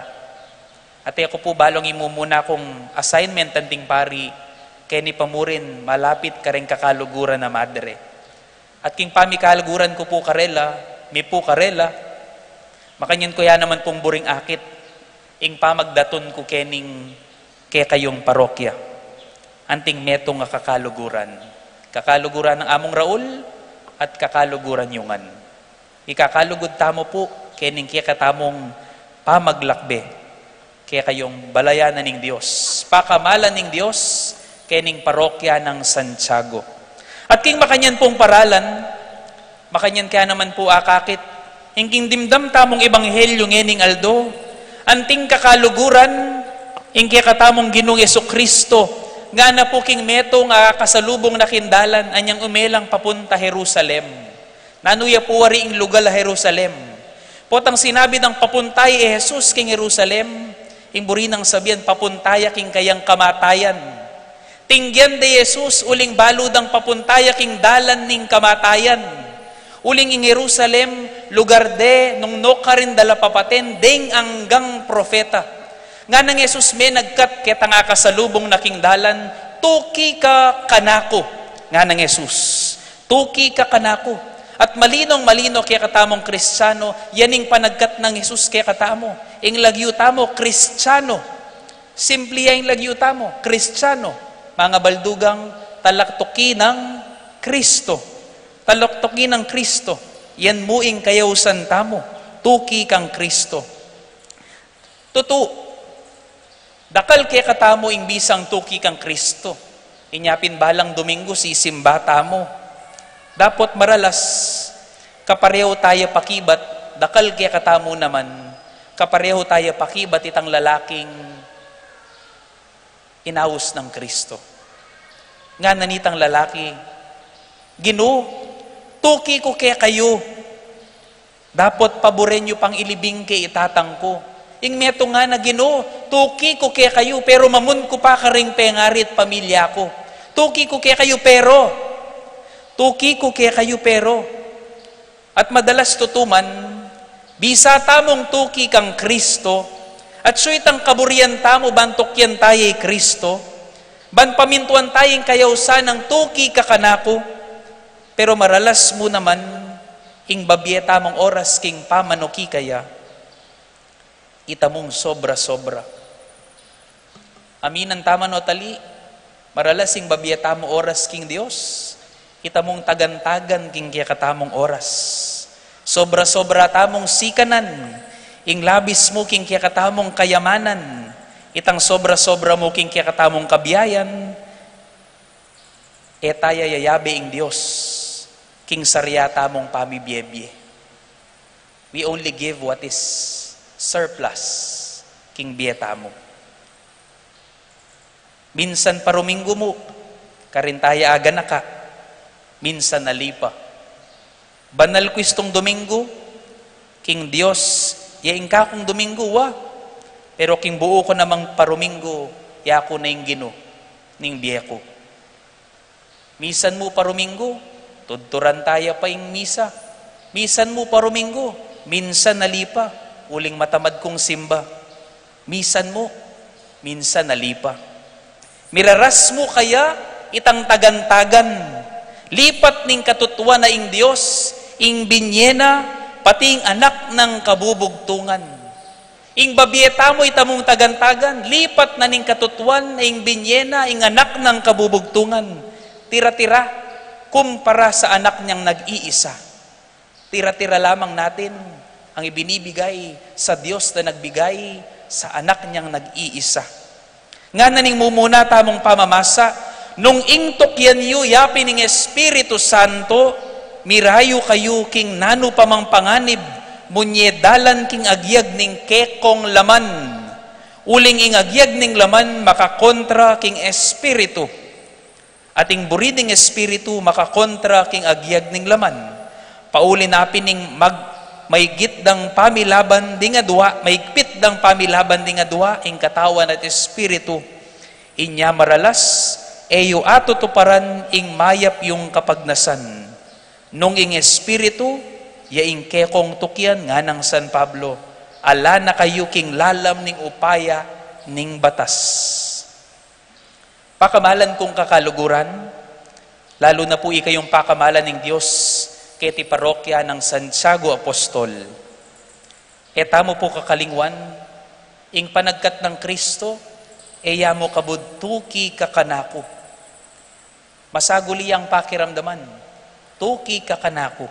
Speaker 5: At ako po balong imumuna kong assignment anting pari kay ni Pamurin, malapit karing kakaluguran na madre. At king pamikaluguran ko po karela, may po karela, makanyan ko yan naman pong buring akit, ing pamagdaton ko kening kay kayong parokya. Anting metong nga kakaluguran. Kakaluguran ng among Raul at kakaluguran yungan. Ikakalugod tamo po, kening kaya katamong pamaglakbe, kaya kayong balayanan ng Diyos. Pakamalan ng Diyos, kening parokya ng Santiago. At king makanyan pong paralan, makanyan kaya naman po akakit, ingking dimdam tamong ebanghelyo ngening Aldo, anting kakaluguran, ing kaya katamong Ginong Jesucristo, nga na po king meto nga kasalubong na kindalan, anyang umelang papunta Jerusalem. Nanuya po wari ing lugar la Jerusalem. Potang sinabi ng papuntay Jesus king Jerusalem, ing burinang sabihan papuntaya king kayang kamatayan. Tingyan de Jesus uling baludang papuntaya king dalan ning kamatayan. Uling ing Jerusalem, lugar de nung nokarin dala papaten, deng anggang profeta. Nga nang Jesus may nagkat keta nga kasalubong na king dalan, tuki ka kanako. Nga nang Jesus, tuki ka kanako. At malinong-malino kaya katamong Kristiyano, yaning panagkat ng Jesus kaya katamo. Ing lagyo tamo, Kristiyano. Simple yung lagyo tamo, Kristiyano. Mga baldugang talaktoki ng Kristo. Talaktoki ng Kristo. Yan muing kayausan tamo. Tuki kang Kristo. Dakal kaya katamo ing bisang tuki kang Kristo. Inyapin balang Domingo sisimba tamo. Dapat maralas, kapareho tayo pakibat, dakal kaya katamo naman, kapareho tayo pakibat itang lalaking inaus ng Kristo. Nga nanitang lalaki, Ginoo, tuki ko kaya kayo, dapat paboren nyo pang ilibing kay itatang ko. Ing meto nga na Ginoo, tuki ko kaya kayo, pero mamun ko pa karing pengarit pamilya ko. Tuki ko kaya kayo, pero, at madalas tutuman, bisa tamong tuki kang Kristo, at suitang kaburian tamo bantokyan tayo Kristo, ban pamintuan tayong kayausan ng tuki kakanako, pero maralas mo naman, ing babye tamong oras king pamanuki kaya, itamong sobra-sobra. Aminan tama no tali, maralas ing babye tamong oras king Dios, itamong tagantagan king kaya katamong oras. Sobra-sobra tamong sikanan, ing labis mo king kaya katamong kayamanan, itang sobra-sobra mo king kaya katamong kabiyayan, etaya yayabe ing Diyos, king sarya tamong pamibiyebye. We only give what is surplus, king biyeta mo. Minsan paruminggo mo, karintaya aga na ka, minsan nalipa. Banal ko istong Domingo, king Diyos, yaing ka kong Domingo, pero king buo ko namang parumingo, ya ko na yung Gino, ning biye ko. Misan mo parumingo, tudturan tayo pa yung misa. Misan mo parumingo, minsan nalipa, uling matamad kong simba. Misan mo, minsan nalipa. Miraras mo kaya, itang tagantagan, lipat ning katutuan na ing Diyos, ing binyena, pati ing anak ng kabubugtungan. Ing babieta mo itamong tagantagan, lipat na ning katutuan na ing binyena, ing anak ng kabubugtungan. Tira-tira, kumpara sa anak niyang nag-iisa. Tira-tira lamang natin ang ibinibigay sa Diyos na nagbigay sa anak niyang nag-iisa. Nga naning mumuna tamong pamamasa, nung ingtok yan yu, yapin ng Espiritu Santo, mirayo kayo king nano pamang panganib, munyedalan king agyag ning kekong laman. Uling ing agyag ning laman, makakontra king Espiritu. Ating buriding Espiritu, makakontra king agyag ning laman. Paulin napin ning maygit dang pamilaban di nga dua, maygpit dang pamilaban di nga dua, ing katawan at Espiritu. Inya maralas, eyo ato tuparan ing mayap yung kapagnasan. Nung ing Espiritu, yaing kekong tukyan nga ng San Pablo, ala na kayo king lalam ning upaya ning batas. Pakamalan kong kakaluguran, lalo na po ikayong pakamalan ng Diyos keti parokya ng Santiago Apostol. Eta mo po kakalingwan, ing panagkat ng Kristo, eya mo kabudtuki kakanako. Masaguli ang pakiramdaman, tuki kakanako.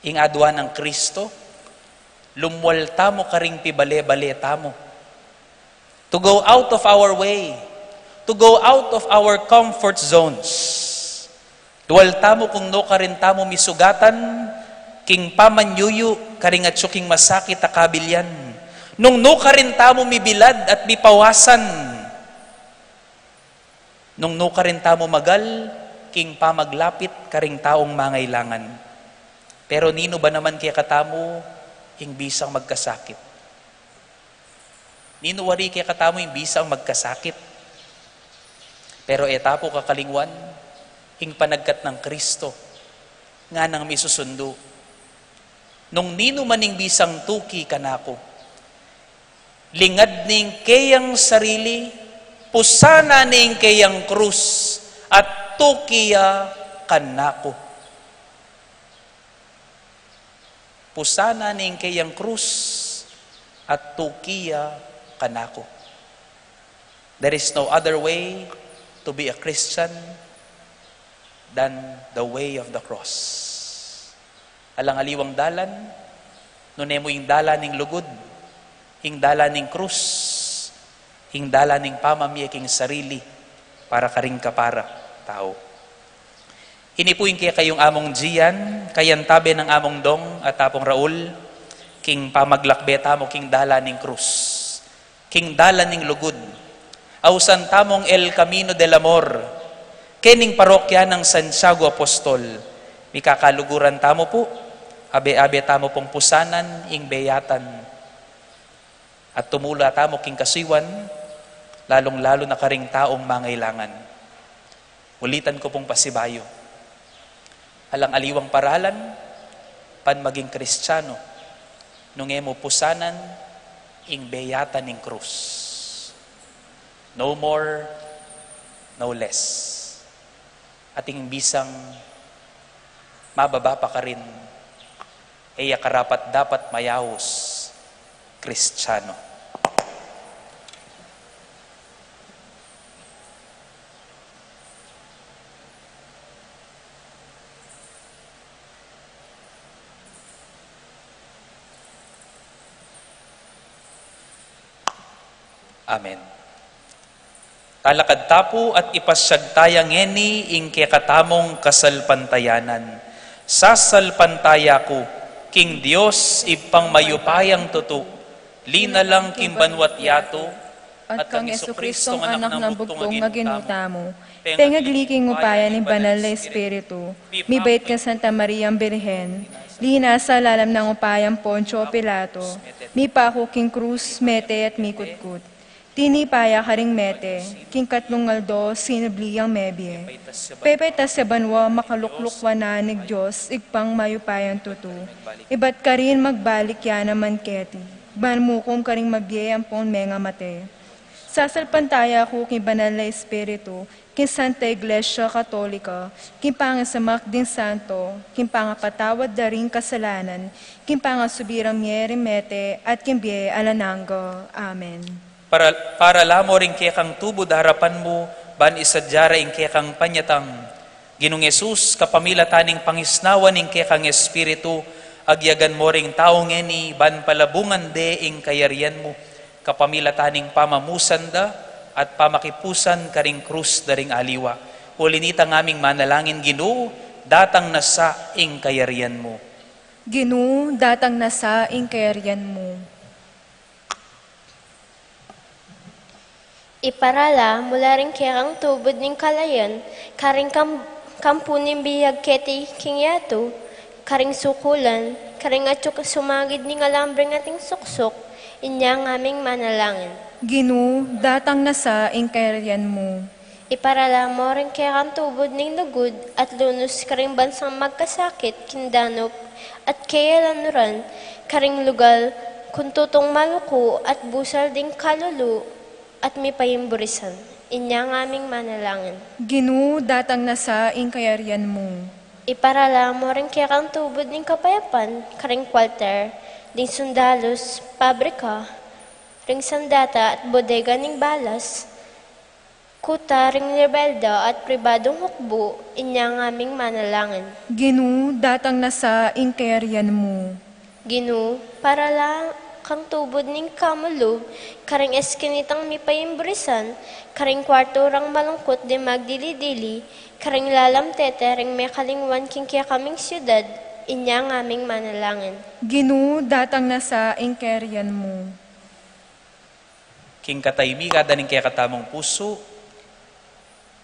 Speaker 5: Ing adwa ng Kristo, lumwalta mo karing pibale-baleta mo. To go out of our way, to go out of our comfort zones. Duwalta mo kung no karinta mo misugatan, king pamanyuyu, karing at king masakit akabilyan. Nung no karinta mo mibilad at mipawasan, Nung nuka rin tamo magal, king pamaglapit karing taong mangailangan. Pero nino ba naman kaya katamo, ing bisang magkasakit? Nino wari kaya katamo ing bisang magkasakit? Pero etapo kakalingwan, ing panagkat ng Kristo, nga nang may susundo. Nung nino maning bisang tuki kanako, lingad ning kayang sarili, pusana ning kayang krus, at tukiya kanako. Pusana ning kayang krus, at tukiya kanako. There is no other way to be a Christian than the way of the cross. Alang-aliwang dalan, nunemo yung dalan ning lugod, yung dalan ning krus, yung dalan ning pamamiyaking sarili, para karing kapara, tao. Inipuin kaya kayong among Gian, kayan tabi ng among Dong at tapong Raul, king pamaglakbeta mo king dalan ning krus, king dalan ning lugod, ausan tamong El Camino del Amor, kening parokya ng Santiago Apostol, mikakaluguran tamo po, abe-abe tamo pong pusanan, ing beyatan, at tumula tamo king kasiwan, lalong-lalo na karing taong mangailangan. Ulitan ko pong pasibayo, alang aliwang paralan, pan maging Kristiyano, nung emo pusanan, ing beyatan ning krus. No more, no less. Ating bisang mababa pa ka rin, ay karapat dapat mayawos Kristiyano. Amen. Talakad tapo at ipasyag tayang ngeni ing kekatamong kasalpantayanan. Sasalpantaya ko, king Diyos ipang mayupayang tuto, lina lang kimbanwat yato,
Speaker 1: At kang Jesucristong anak ng bugtong nga ginutamo, pengagliking upayan ni Banal na Espiritu, mibait ka Santa Maria ang Birhen, lina sa lalam ng upayang Poncio Pilato, mi pako king krus, mete at mikut-kut. Tinipaya ka ring mete, king katlong aldo, sinabliyang mebye. Pepetas sa banwa, makaluklukwa na ni Diyos, igpang mayupayang tutu. Iba't ka rin magbalik yan naman keti, banmukom ka ring mabiyayang pon menga mate. Sasalpantaya ko king Banal na Espiritu, king Santa Iglesia Katolika, king pangasamak din santo, king pangapatawad da rin kasalanan, king pangasubirang miyeri mete, at king biye alananggo. Amen.
Speaker 5: Para lamo rin kaya kang tubo harapan mo, ban isadyara ing kaya kang panyatang. Ginong Yesus, kapamila taning pangisnawan ing kaya kang Espiritu, agyagan mo ring taong eni, ban palabungan de ing kayarian mo, kapamila taning pamamusanda, at pamakipusan karing krus daring aliwa. Ulinita ngaming manalangin Ginoo, datang nasa ing kayarian mo.
Speaker 1: Ginoo, datang nasa ing kayarian mo.
Speaker 7: Iparala mula rin kayang tubod ng kalayan, karing kampunin biyag keti kingyato, karing sukulan, karing atsuk sumagid ng alambring ating suksok, inya ng aming manalangin.
Speaker 1: Ginoo, datang nasa ing kayarian mo.
Speaker 7: Iparala mo rin kayang tubod ng lugod at lunos karing bansang magkasakit, kindanop, at kayalanuran, karing lugal, kuntutong maluko at busal ding kalulu, at may payimburisan. Inya ng aming manalangin.
Speaker 1: Ginoo, datang nasa ing kayarian mo.
Speaker 7: Iparala mo rin kayang tubod ng kapayapan, karing kwalter, ding sundalos, pabrika, ring sandata at bodega ng balas, kuta, ring rebelda at pribadong hukbo, inya ng aming manalangin.
Speaker 1: Ginoo, datang nasa ing kayarian mo.
Speaker 7: Ginoo, para lang kang tubod ning kamulo, karing eskinitang mipayimburisan, karing kwarto rang malungkot di magdili-dili, karing lalam tete ring may kalingwan king kaya kaming siyudad, inya ng aming manalangin.
Speaker 1: Ginoo, datang nasa ing kayarian mo.
Speaker 5: King kataymi, kadaning kaya katamong puso,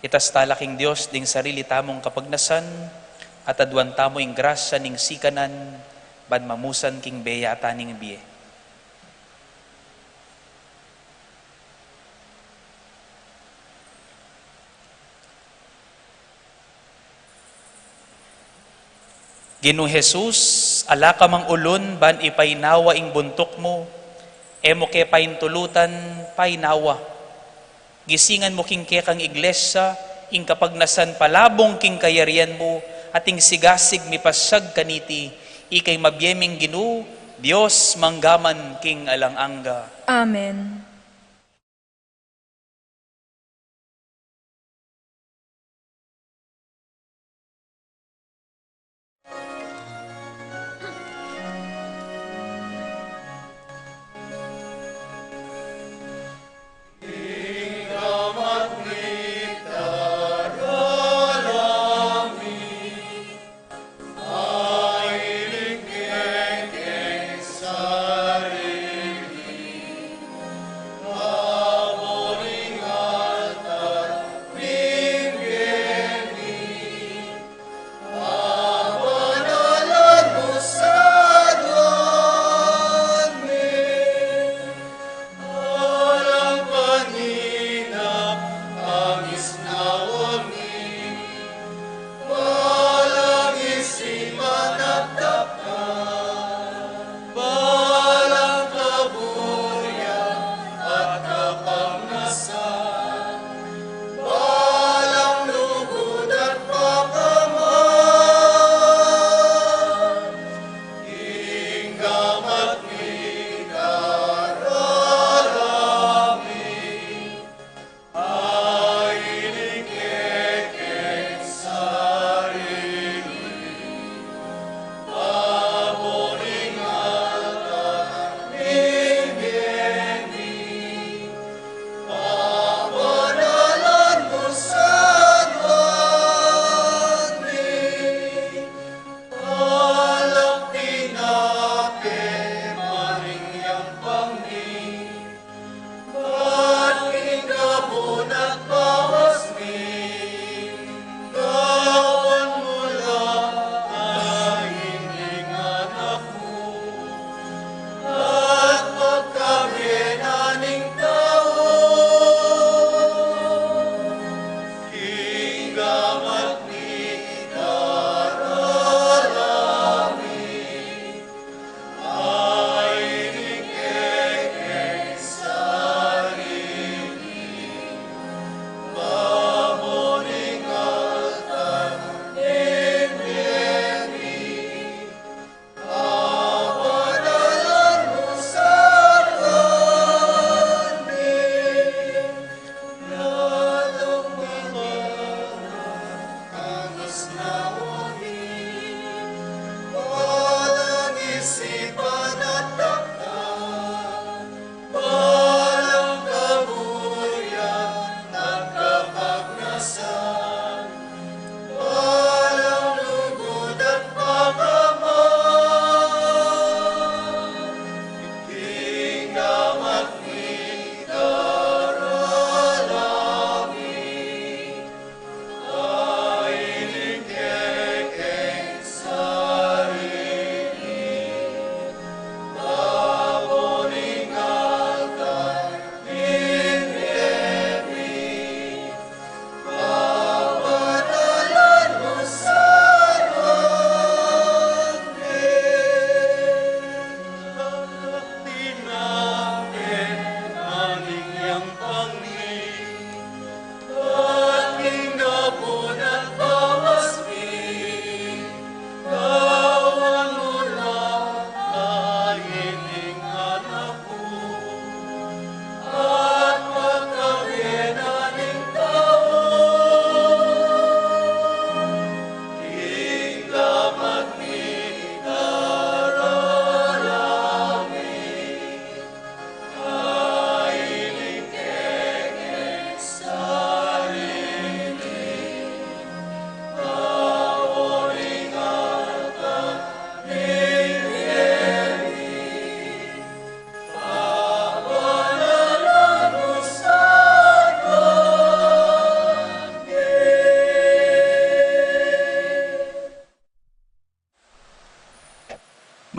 Speaker 5: Itas talaking Dios ding sarili tamong kapagnasan, at adwan tamo ing grasya ning sikanan, ban mamusan king beya ataning biye. Ginoong Jesus, ala ka mang ulon, ban ipaynawa ing buntok mo, emo ke paintulutan, paynawa. Gisingan mo king kekang iglesia, ing kapagnasan palabong king kayarian mo, ating sigasig mipasyag kaniti, ikay mabyeming Ginoo, Dios manggaman king alanganga.
Speaker 1: Amen.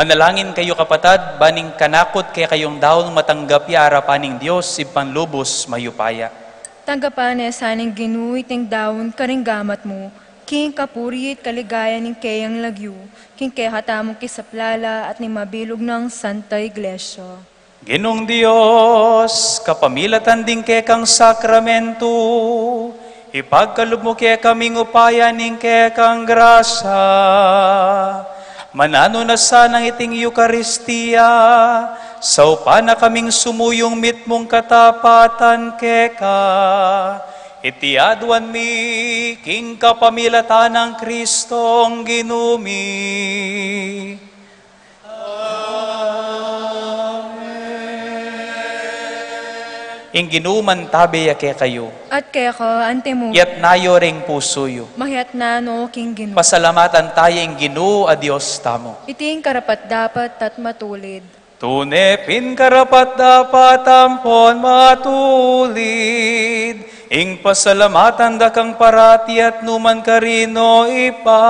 Speaker 5: Manalangin kayo kapatad, baning kanakot kaya kayong daon matanggap ya arapaning Diyos, ipanlubos mayupaya.
Speaker 1: Tanggapan na saning ginuit ng daon karinggamat mo, king kapurit kaligaya ning kayang lagyo, king kaya hatamong kisaplala at ni mabilog ng Santa Iglesia.
Speaker 5: Ginong Diyos, kapamilatan din kay kang sakramento, ipagkaloob mo kay kaming upaya ning kay kang grasa. Manano na sanang iting Eukaristiya, saupa na kaming sumuyong mitmong katapatan keka. Itiadwan mi, king kapamilatan ng Kristong ginumi. Ginuman tabi ya kaya kayo,
Speaker 1: At kaya ka, ante mo,
Speaker 5: yat nayo ring pusoyo.
Speaker 1: mahyat na no, king ginu.
Speaker 5: Pasalamatan tayo ang Ginoo a Dios tamo.
Speaker 1: Iting karapat dapat at matulid.
Speaker 5: Tunepin karapat dapat ampon matulid. Ing pasalamatan da kang parati at numan karino ipa.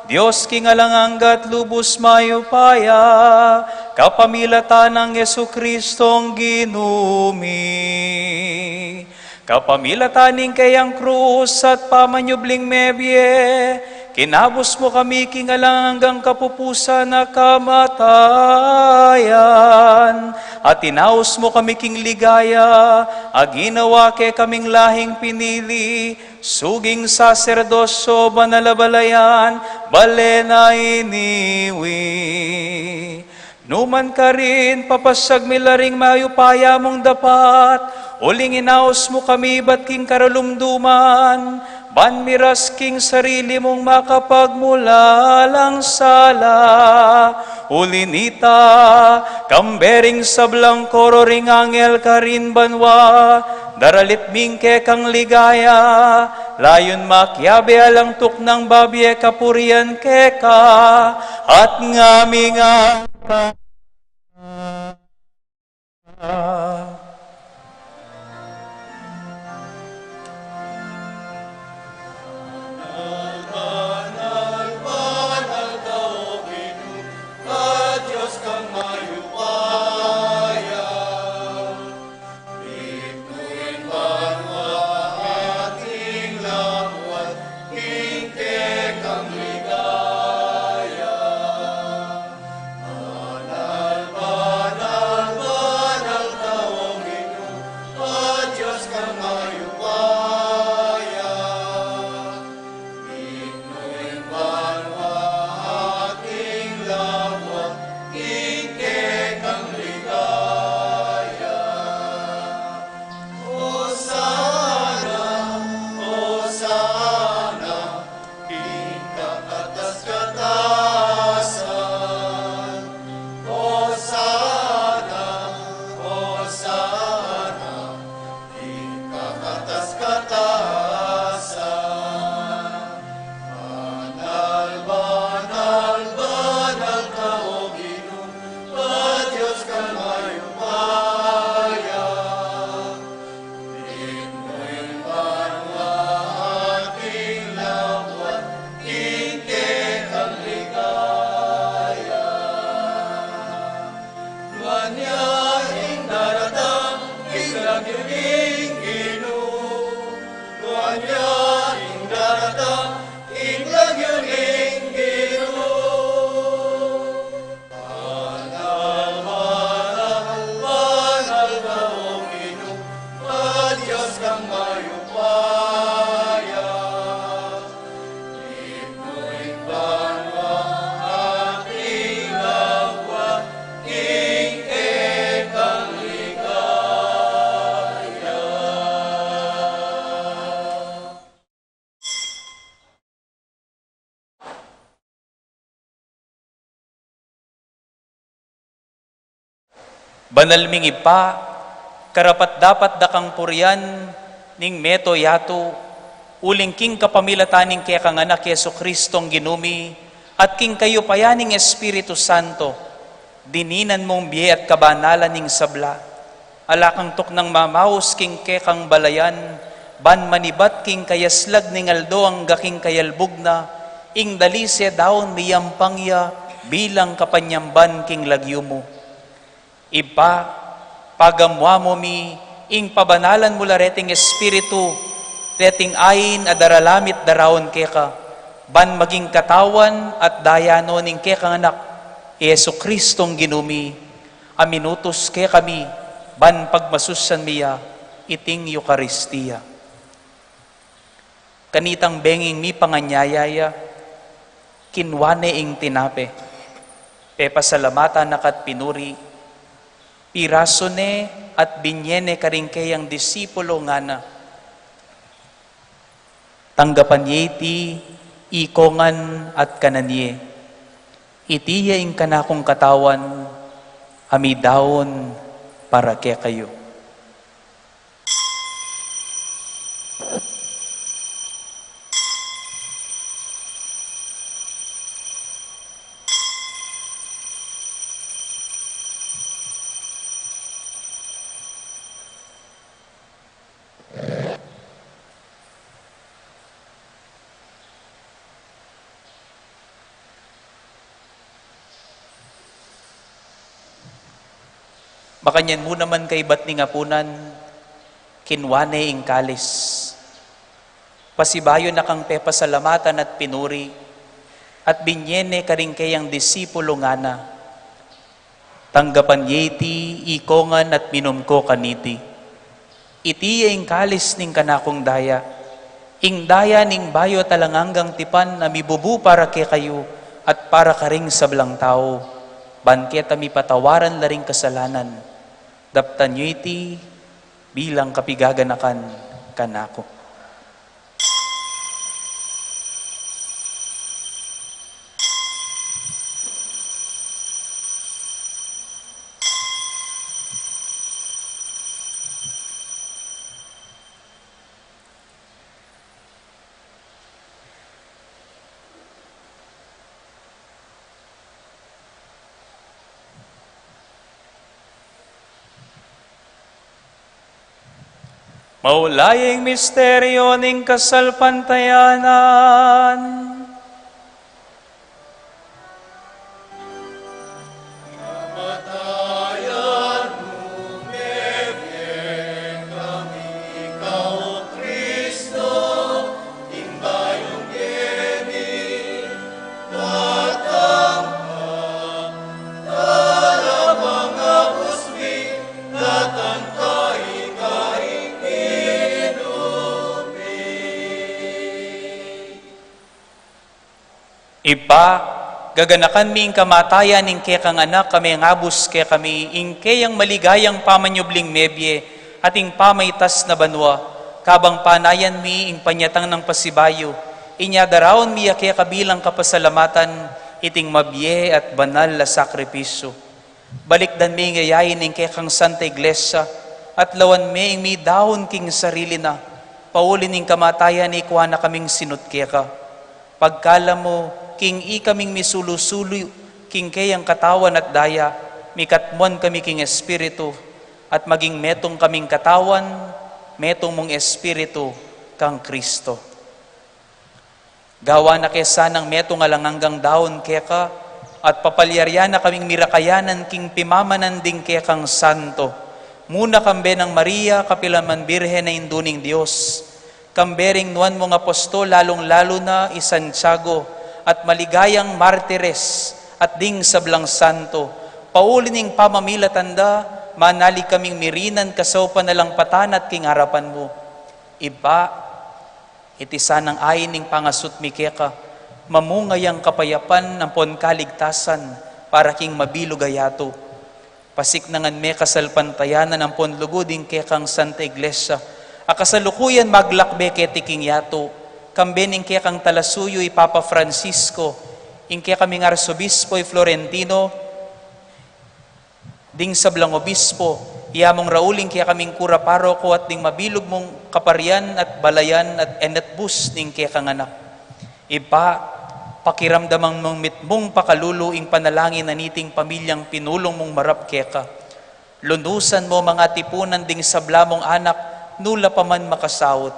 Speaker 5: Diyos kingalanganggat lubos mayupaya, kapamilatan ng Yesu Kristong ginumi. Kapamilataning kayang krus at pamanyubling mebye, kinabos mo kami kingalanggang kapupusan na kamatayan, at tinaos mo kami king ligaya, aginawa ke kaming lahing pinili, suging saserdosyo banalabalayan, balena iniwi. Numan ka rin, papasag milaring mayupaya mong dapat, uling inaos mo kami ba't king karalumduman, ban miras king sarili mong makapagmula lang sala. Ulinita, kambering sablang koro ring angel karin banwa, daralit mingke kang ligaya, layon makyabe alang tuk ng babye kapurian keka, at ngami nga ka. Banalming ipa, karapat dapat dakang purian, ning meto yato, uling king kapamilataning kaya kang anak Yesu Kristong ginumi, at king kayo payaning Espiritu Santo, dininan mong biye at kabanalan ning sabla, alakang tok ng mamaus king kaya kang balayan, ban manibat king kayaslag ning aldo ang gaking kayalbog na, ing dalise daon miyampangya, bilang kapanyamban king lagyo mo. Iba, pagamwa mo mi, ing pabanalan mula reting espiritu, reting ayin adaralamit darawon keka, ban maging katawan at dayano ning kekang anak, Yesu Kristong ginumi, aminutos ke kami, ban pagmasusan miya, iting Eucharistia. Kanitang benging mi panganyayaya, kinwane ing tinape, pepasalamatan nakat pinuri, piraso ne at binyene karingkeyang disipulo nga na. Tanggapan yeti, ikongan at kananye, itiya ing kanakong katawan, amidawon para kaya kayo. Makanyan mo naman kay ba't ni ngapunan, kinwane ing kalis. Pasibayo na kang pepasalamatan at pinuri, at binyene karing kayang disipulo nga na. Tanggapan yeti, ikongan at minumko kaniti. Itiya ing kalis ning kanakong daya, ing daya ning bayo talanganggang tipan na mibubu para kay kayo, at para karing sablang tao, banketa mi patawaran laring kasalanan. Daptan nyo iti bilang kapigaganakan kanako. Maulaying misteryo ning kasalpantayanan. Ipa, gaganakan mi ing kamatayan ing kekang anak kami ngabus ke kami ing kayang maligayang pamanyubling mebye at ing pamaytas na banwa, kabang panayan mi ing panyatang ng pasibayo, inyadarawon mi kaya kabilang kapasalamatan iting mabye at banal na sakripisyo. Balikdan mi ngayayin ing kekang Santa Iglesia at lawan mi ing mi dahon king sarili na, paulin ing kamatayan ikuha na kaming sinut keka. Pagkala mo, king ikaming misulusulo, king kayang katawan at daya, mikatmon kami king espiritu, at maging metong kaming katawan, metong mong espiritu, kang Kristo. Gawa na kesa ng metong alanganggang daon keka, at papalyarya na kaming mirakayanan king pimamanan ding kekang santo. Muna kambe ng Maria, kapilaman birhen na induning Diyos, kambering nuan mong apostol, lalong-lalo na Santiago, at maligayang martires at ding sablang santo, paulining pamamilatanda, manali kaming mirinan kasaw panalampatan at king harapan mo. Iba, itisan ng ayining pangasut mikeka, mamungayang kapayapan ng ponkaligtasan para king mabilugayato. Pasik nangan me kasalpantayanan ng ponluguding kekang Santa Iglesia, akasalukuyan maglakbe ketiking yato, kambening kaya kang talasuyo Papa Francisco, ing kaya kaming arsobispo Florentino, ding sablang obispo, iyamong rauling kaya kaming kura paroko at ding mabilog mong kaparian at balayan at enatbus ning kaya kang anak. Iba, pakiramdamang mong mitmong pakalulu ing panalangin na niting pamilyang pinulong mong marap keka. Lunusan mo mga tipunan ding sablamong anak, nula pa man makasawot.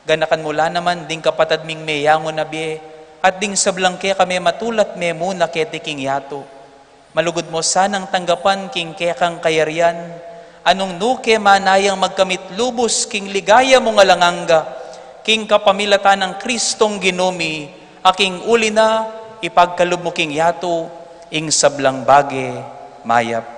Speaker 5: Ganakan mula naman ding kapatad ming meyango na biye, at ding sablang kaya kami matulat me muna kete king yato. Malugod mo sanang tanggapan king kekang kayarian, anong nuke manayang magkamit lubos king ligaya mo nga langanga, king kapamilatan ng Kristong ginumi, aking uli na ipagkalub mo king yato, ing sablang bage mayap.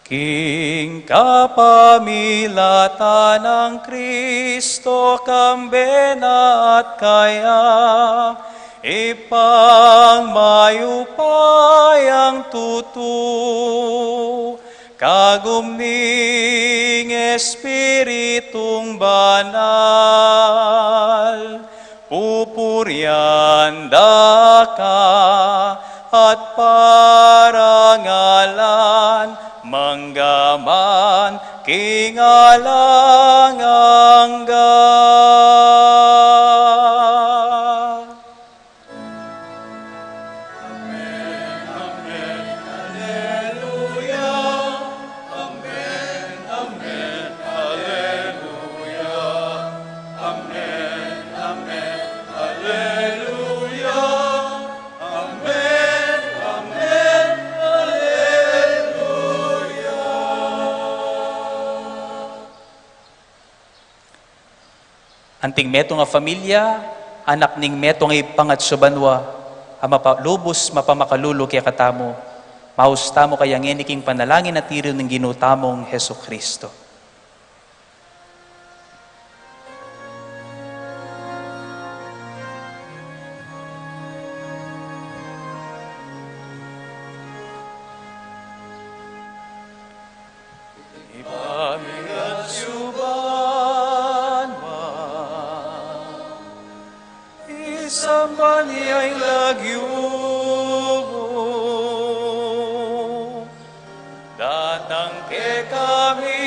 Speaker 5: King kapamilatan ng Kristo kambena at kaya, ipangmayupay ang tutu, kagumning Espiritong banal, pupuryan ka at parangalan, manggaman kingalangangga. Anting meto nga familia, anak ning meto nga ipangat subanwa, lubos mapamakalulu kaya katamo, mahustamo kaya ngeniking panalangin at tiro ng ginutamong Heso Kristo.
Speaker 4: Sambaniyay lagyo, datang ke kami,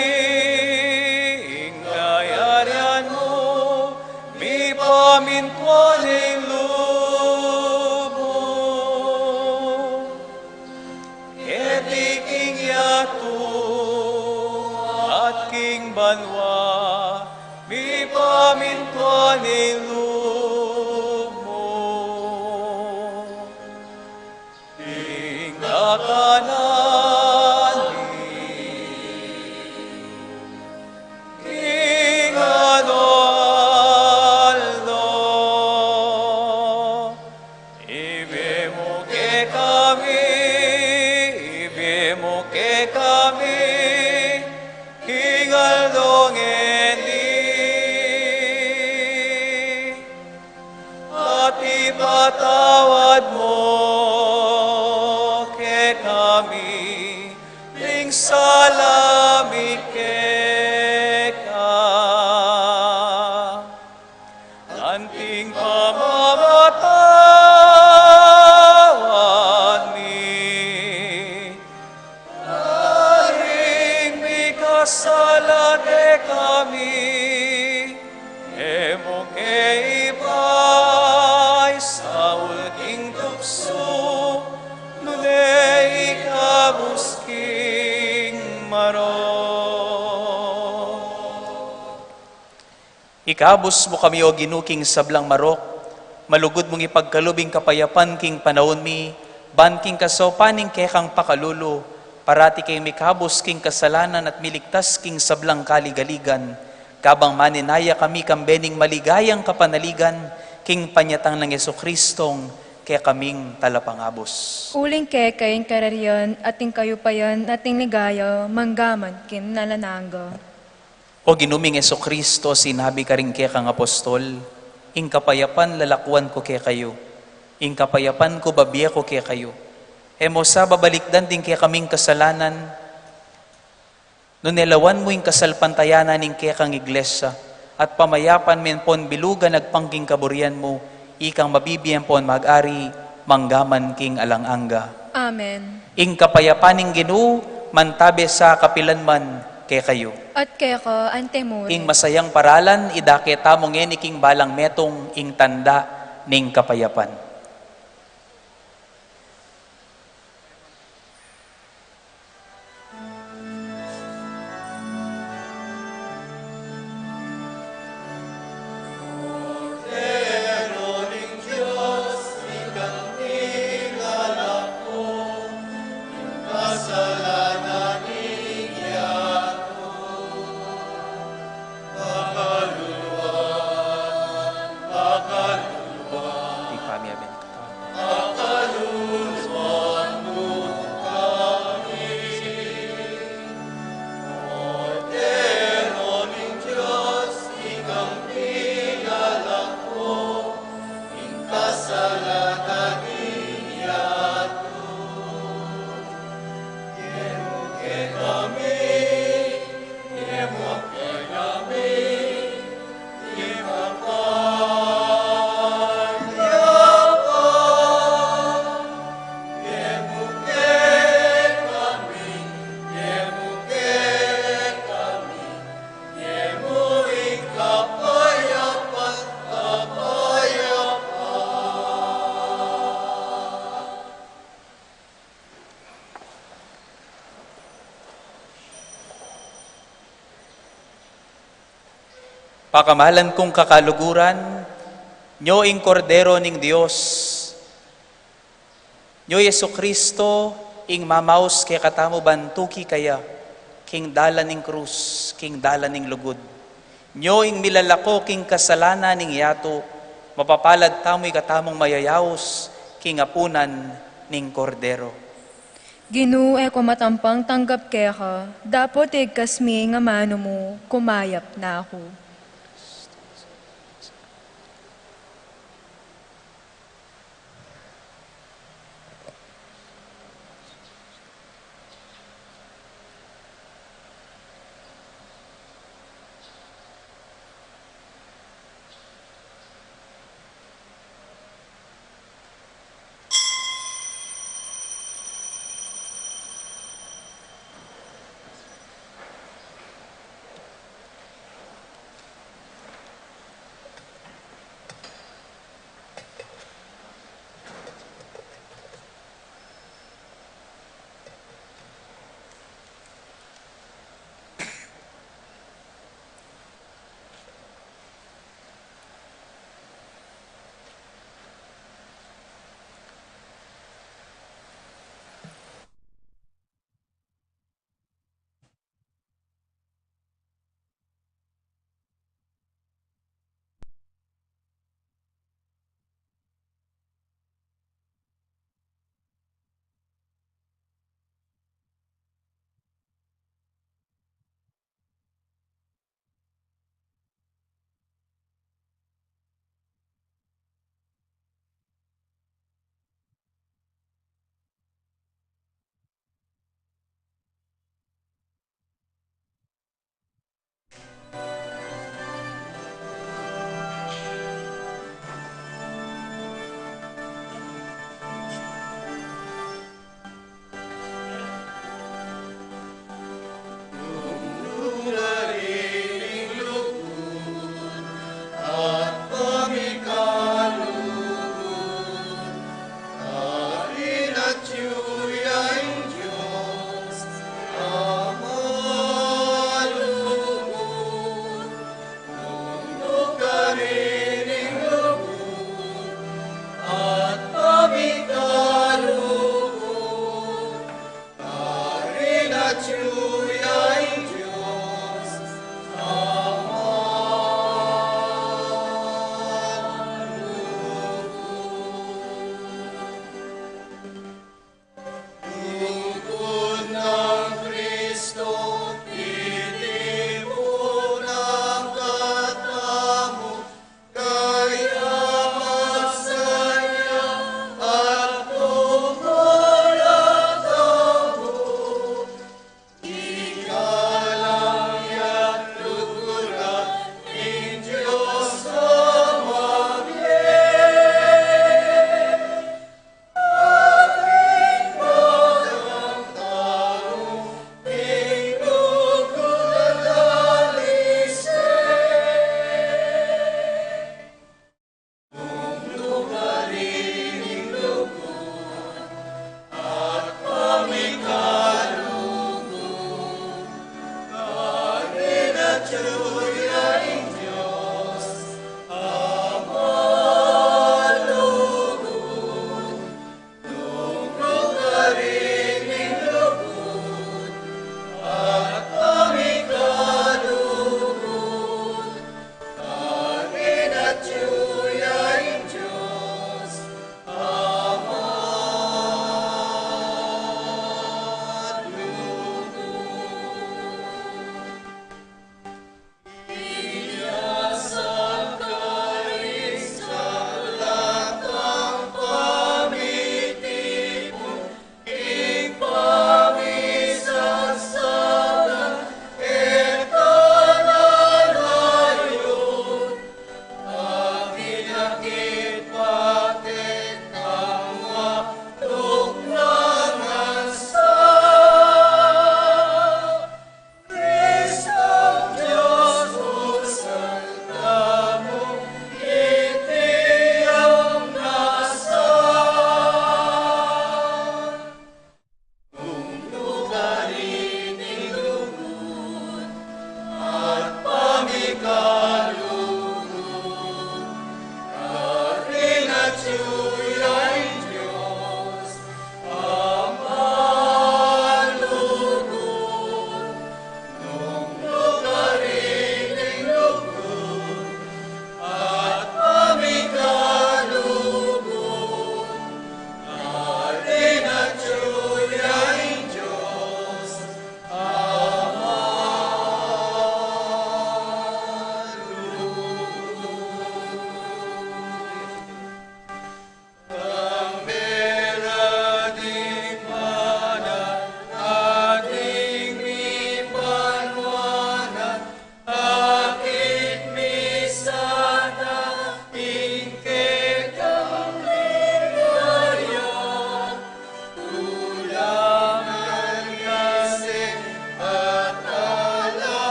Speaker 4: ingayarian mo, mi pamintuan ng lubo, king yato at king banwa, mi pamintuan ng lubo. Patawad mo ke kami, ning salami ke ka. Anting pamamatawad mi, aring mi kasala ke kami, emo ke ipay sa ulking tukso, nunay ikabusking maro.
Speaker 5: Ikabus mo kami o ginuking sablang marok, malugod mong ipagkalubing kapayapan king panahon mi, ban king kasopaning kekang pakalulo, parati kay mikabus king kasalanan at miligtas king sablang kaligaligan, kabang maninaya kami kambening maligayang kapanaligan, king panyatang ng Jesucristong kaya kaming talapangabos.
Speaker 1: Uling ke kayong kararyon, ating kayupayan, ating ligaya, manggaman kin nalanangga.
Speaker 5: O ginuming Jesucristo, sinabi ka rin kaya kang apostol, ing kapayapan lalakwan ko kaya kayo, ing kapayapan ko babiya ko kaya kayo. E mo sa babalikdan din kaya kaming kasalanan, nunelawan mo ing kasalpantayanan ing kaya kang iglesia, at pamayapan men pon bilugan nagpangking kaburian mo, ikang mabibiyan pon mag-ari, manggaman king alanganga.
Speaker 1: Amen.
Speaker 5: Ing kapayapaning Ginoo, mantabe sa kapilanman kay kayo.
Speaker 1: At kaya ka, antemore.
Speaker 5: Ing masayang paralan, idake tamong king balang metong ing tanda ning kapayapan. Pakamalan kong kakaluguran, nyo ing kordero ning Dios, nyo Yesu Kristo, ing mamaus kay katamo bantuki kaya, king dala ning krus, king dala ning lugod. Nyo ing milalako king kasalanan ning yato, mapapalad tamo'y katamong mayayaos, king apunan ning kordero.
Speaker 1: Ginoo ko matampang tanggap kaya dapot kasmi nga mano mo, kumayap na ako.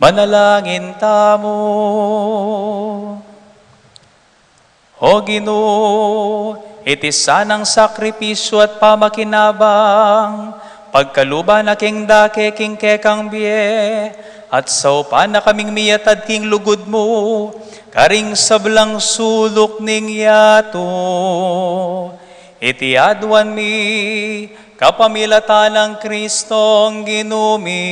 Speaker 5: Manalangin tamo. O Ginoo, iti sanang sakripisyo at pamakinabang, pagkaluba na king dake king kekang biye, at saupan na kaming miyatad king lugod mo, karing sablang sulok ning yato. Iti adwan mi, kapamilatan ng Kristong ginumi.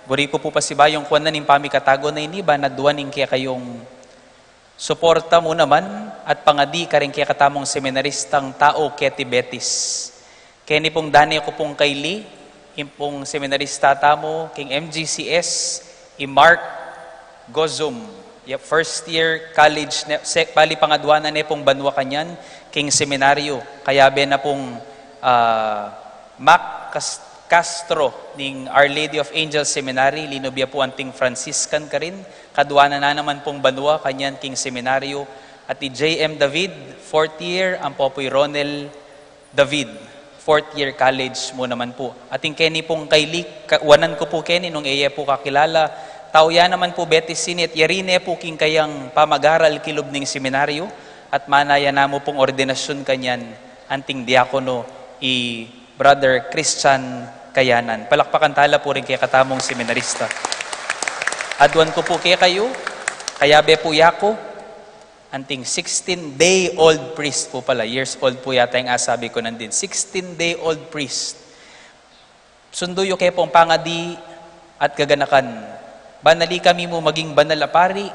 Speaker 5: Guri ko po pasibayong kuwan na ning pamikatago na iniba na duwaning kaya kayong suporta mo naman at pangadi ka rin kaya katamong seminaristang tao keti Betis. Kaya ni pong dani ako pong kayli, pong seminarista tamo, king MGCS, i-Mark Gozum, first year college, bali pangadwana na pong banwa kanyan, king seminaryo, kaya ben na pong Mac Castro ning Our Lady of Angels Seminary, linobya po anting Franciscan ka rin, kadwana na naman pong banwa, kanyan king seminaryo, at ni J.M. David, 4th year, ang Popoy Ronel David, 4th year college mo naman po. Ating Kenny pong kaylik, wanan ko po Kenny, nung iya po kakilala, tao yan naman po Betis Sinit, yarine po king kayang pamag-aral kilob ning seminaryo, at manaya na mo pong ordinasyon kanyan, anting diakono, Brother Christian Kayanan. Palakpakan tala po rin kay katamong seminarista. Adwan ko po kaya kayo, kaya be po yako, anting 16-day-old priest po pala, years old po yata yung asabi ko nandin, 16-day-old priest. Sunduyo kayo pong pangadi at gaganakan. Banali kami mo maging banal na pari,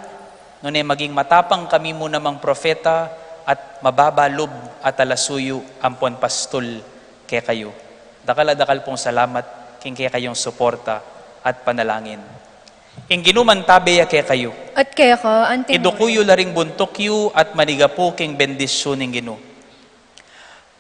Speaker 5: nunay maging matapang kami mo namang profeta, at mababalob at alasuyo ampon pastol kaya kayo. Dakala-dakal pong salamat king kaya kayong suporta at panalangin. Ing ginuman tabeya kaya kayo.
Speaker 1: At kaya ko, anting
Speaker 5: Idukuyo laring buntok yu at maniga po king bendisyon ing Ginoo.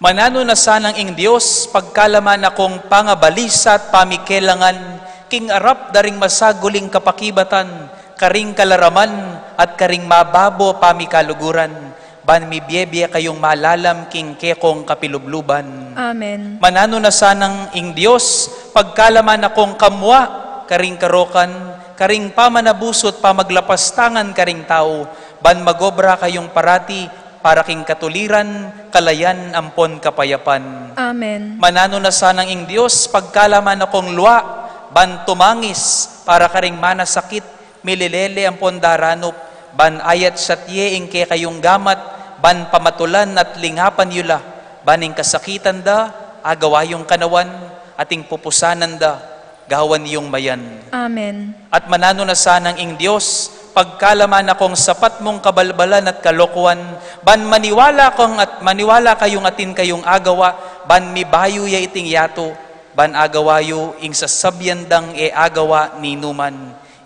Speaker 5: Manano na sanang ing Dios pagkalaman akong pangabalisa at pamikelangan king arap daring masaguling kapakibatan, karing kalaraman at karing mababo pamikaluguran. Ban mi biyebye kayong malalam king kekong kapilubluban.
Speaker 1: Amen.
Speaker 5: Manano na sanang ing Dios pagkalaman akong kamwa karing karokan, karing pamanabusot pamaglapastangan karing tao, ban magobra kayong parati para king katuliran, kalayan ampon kapayapan.
Speaker 1: Amen.
Speaker 5: Manano na sanang ing Dios pagkalaman akong luwa, ban tumangis para karing manasakit, mililele ampon daranop, ban ayat satye ing kayong gamat, ban pamatulan at lingapan yula, baning kasakitan da, agawayong kanawan, ating pupusanan da, gawan yung mayan.
Speaker 1: Amen.
Speaker 5: At manano na sanang ing Diyos, pagkalaman akong sapat mong kabalbalan at kalokohan, ban maniwala kayong atin kayong agawa, ban mibayo ya iting yato, ban agawayo ing sasabyandang e agawa ni numan,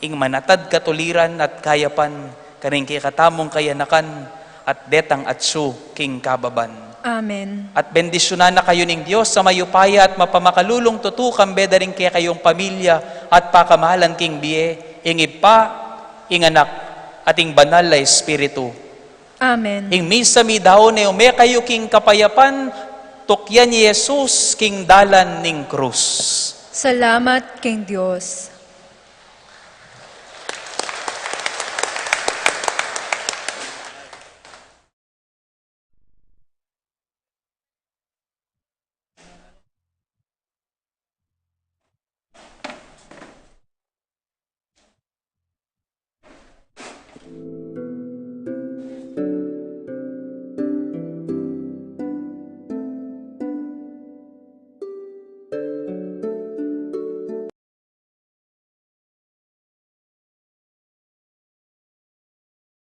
Speaker 5: ing manatad katuliran at kayapan, karing katamong kayanakan, at detang atsu king kababan.
Speaker 1: Amen.
Speaker 5: At bendisyonan na kayo ning Diyos sa mayupaya at mapamakalulong tutukang bedaring kaya kayong pamilya at pakamahalan king biye, ing ipa, ing anak, at ing banal na Espiritu.
Speaker 1: Amen.
Speaker 5: Ing misa mi daon e ume kayo king kapayapan, tukyan ni Jesus king dalan ning krus.
Speaker 1: Salamat king Diyos.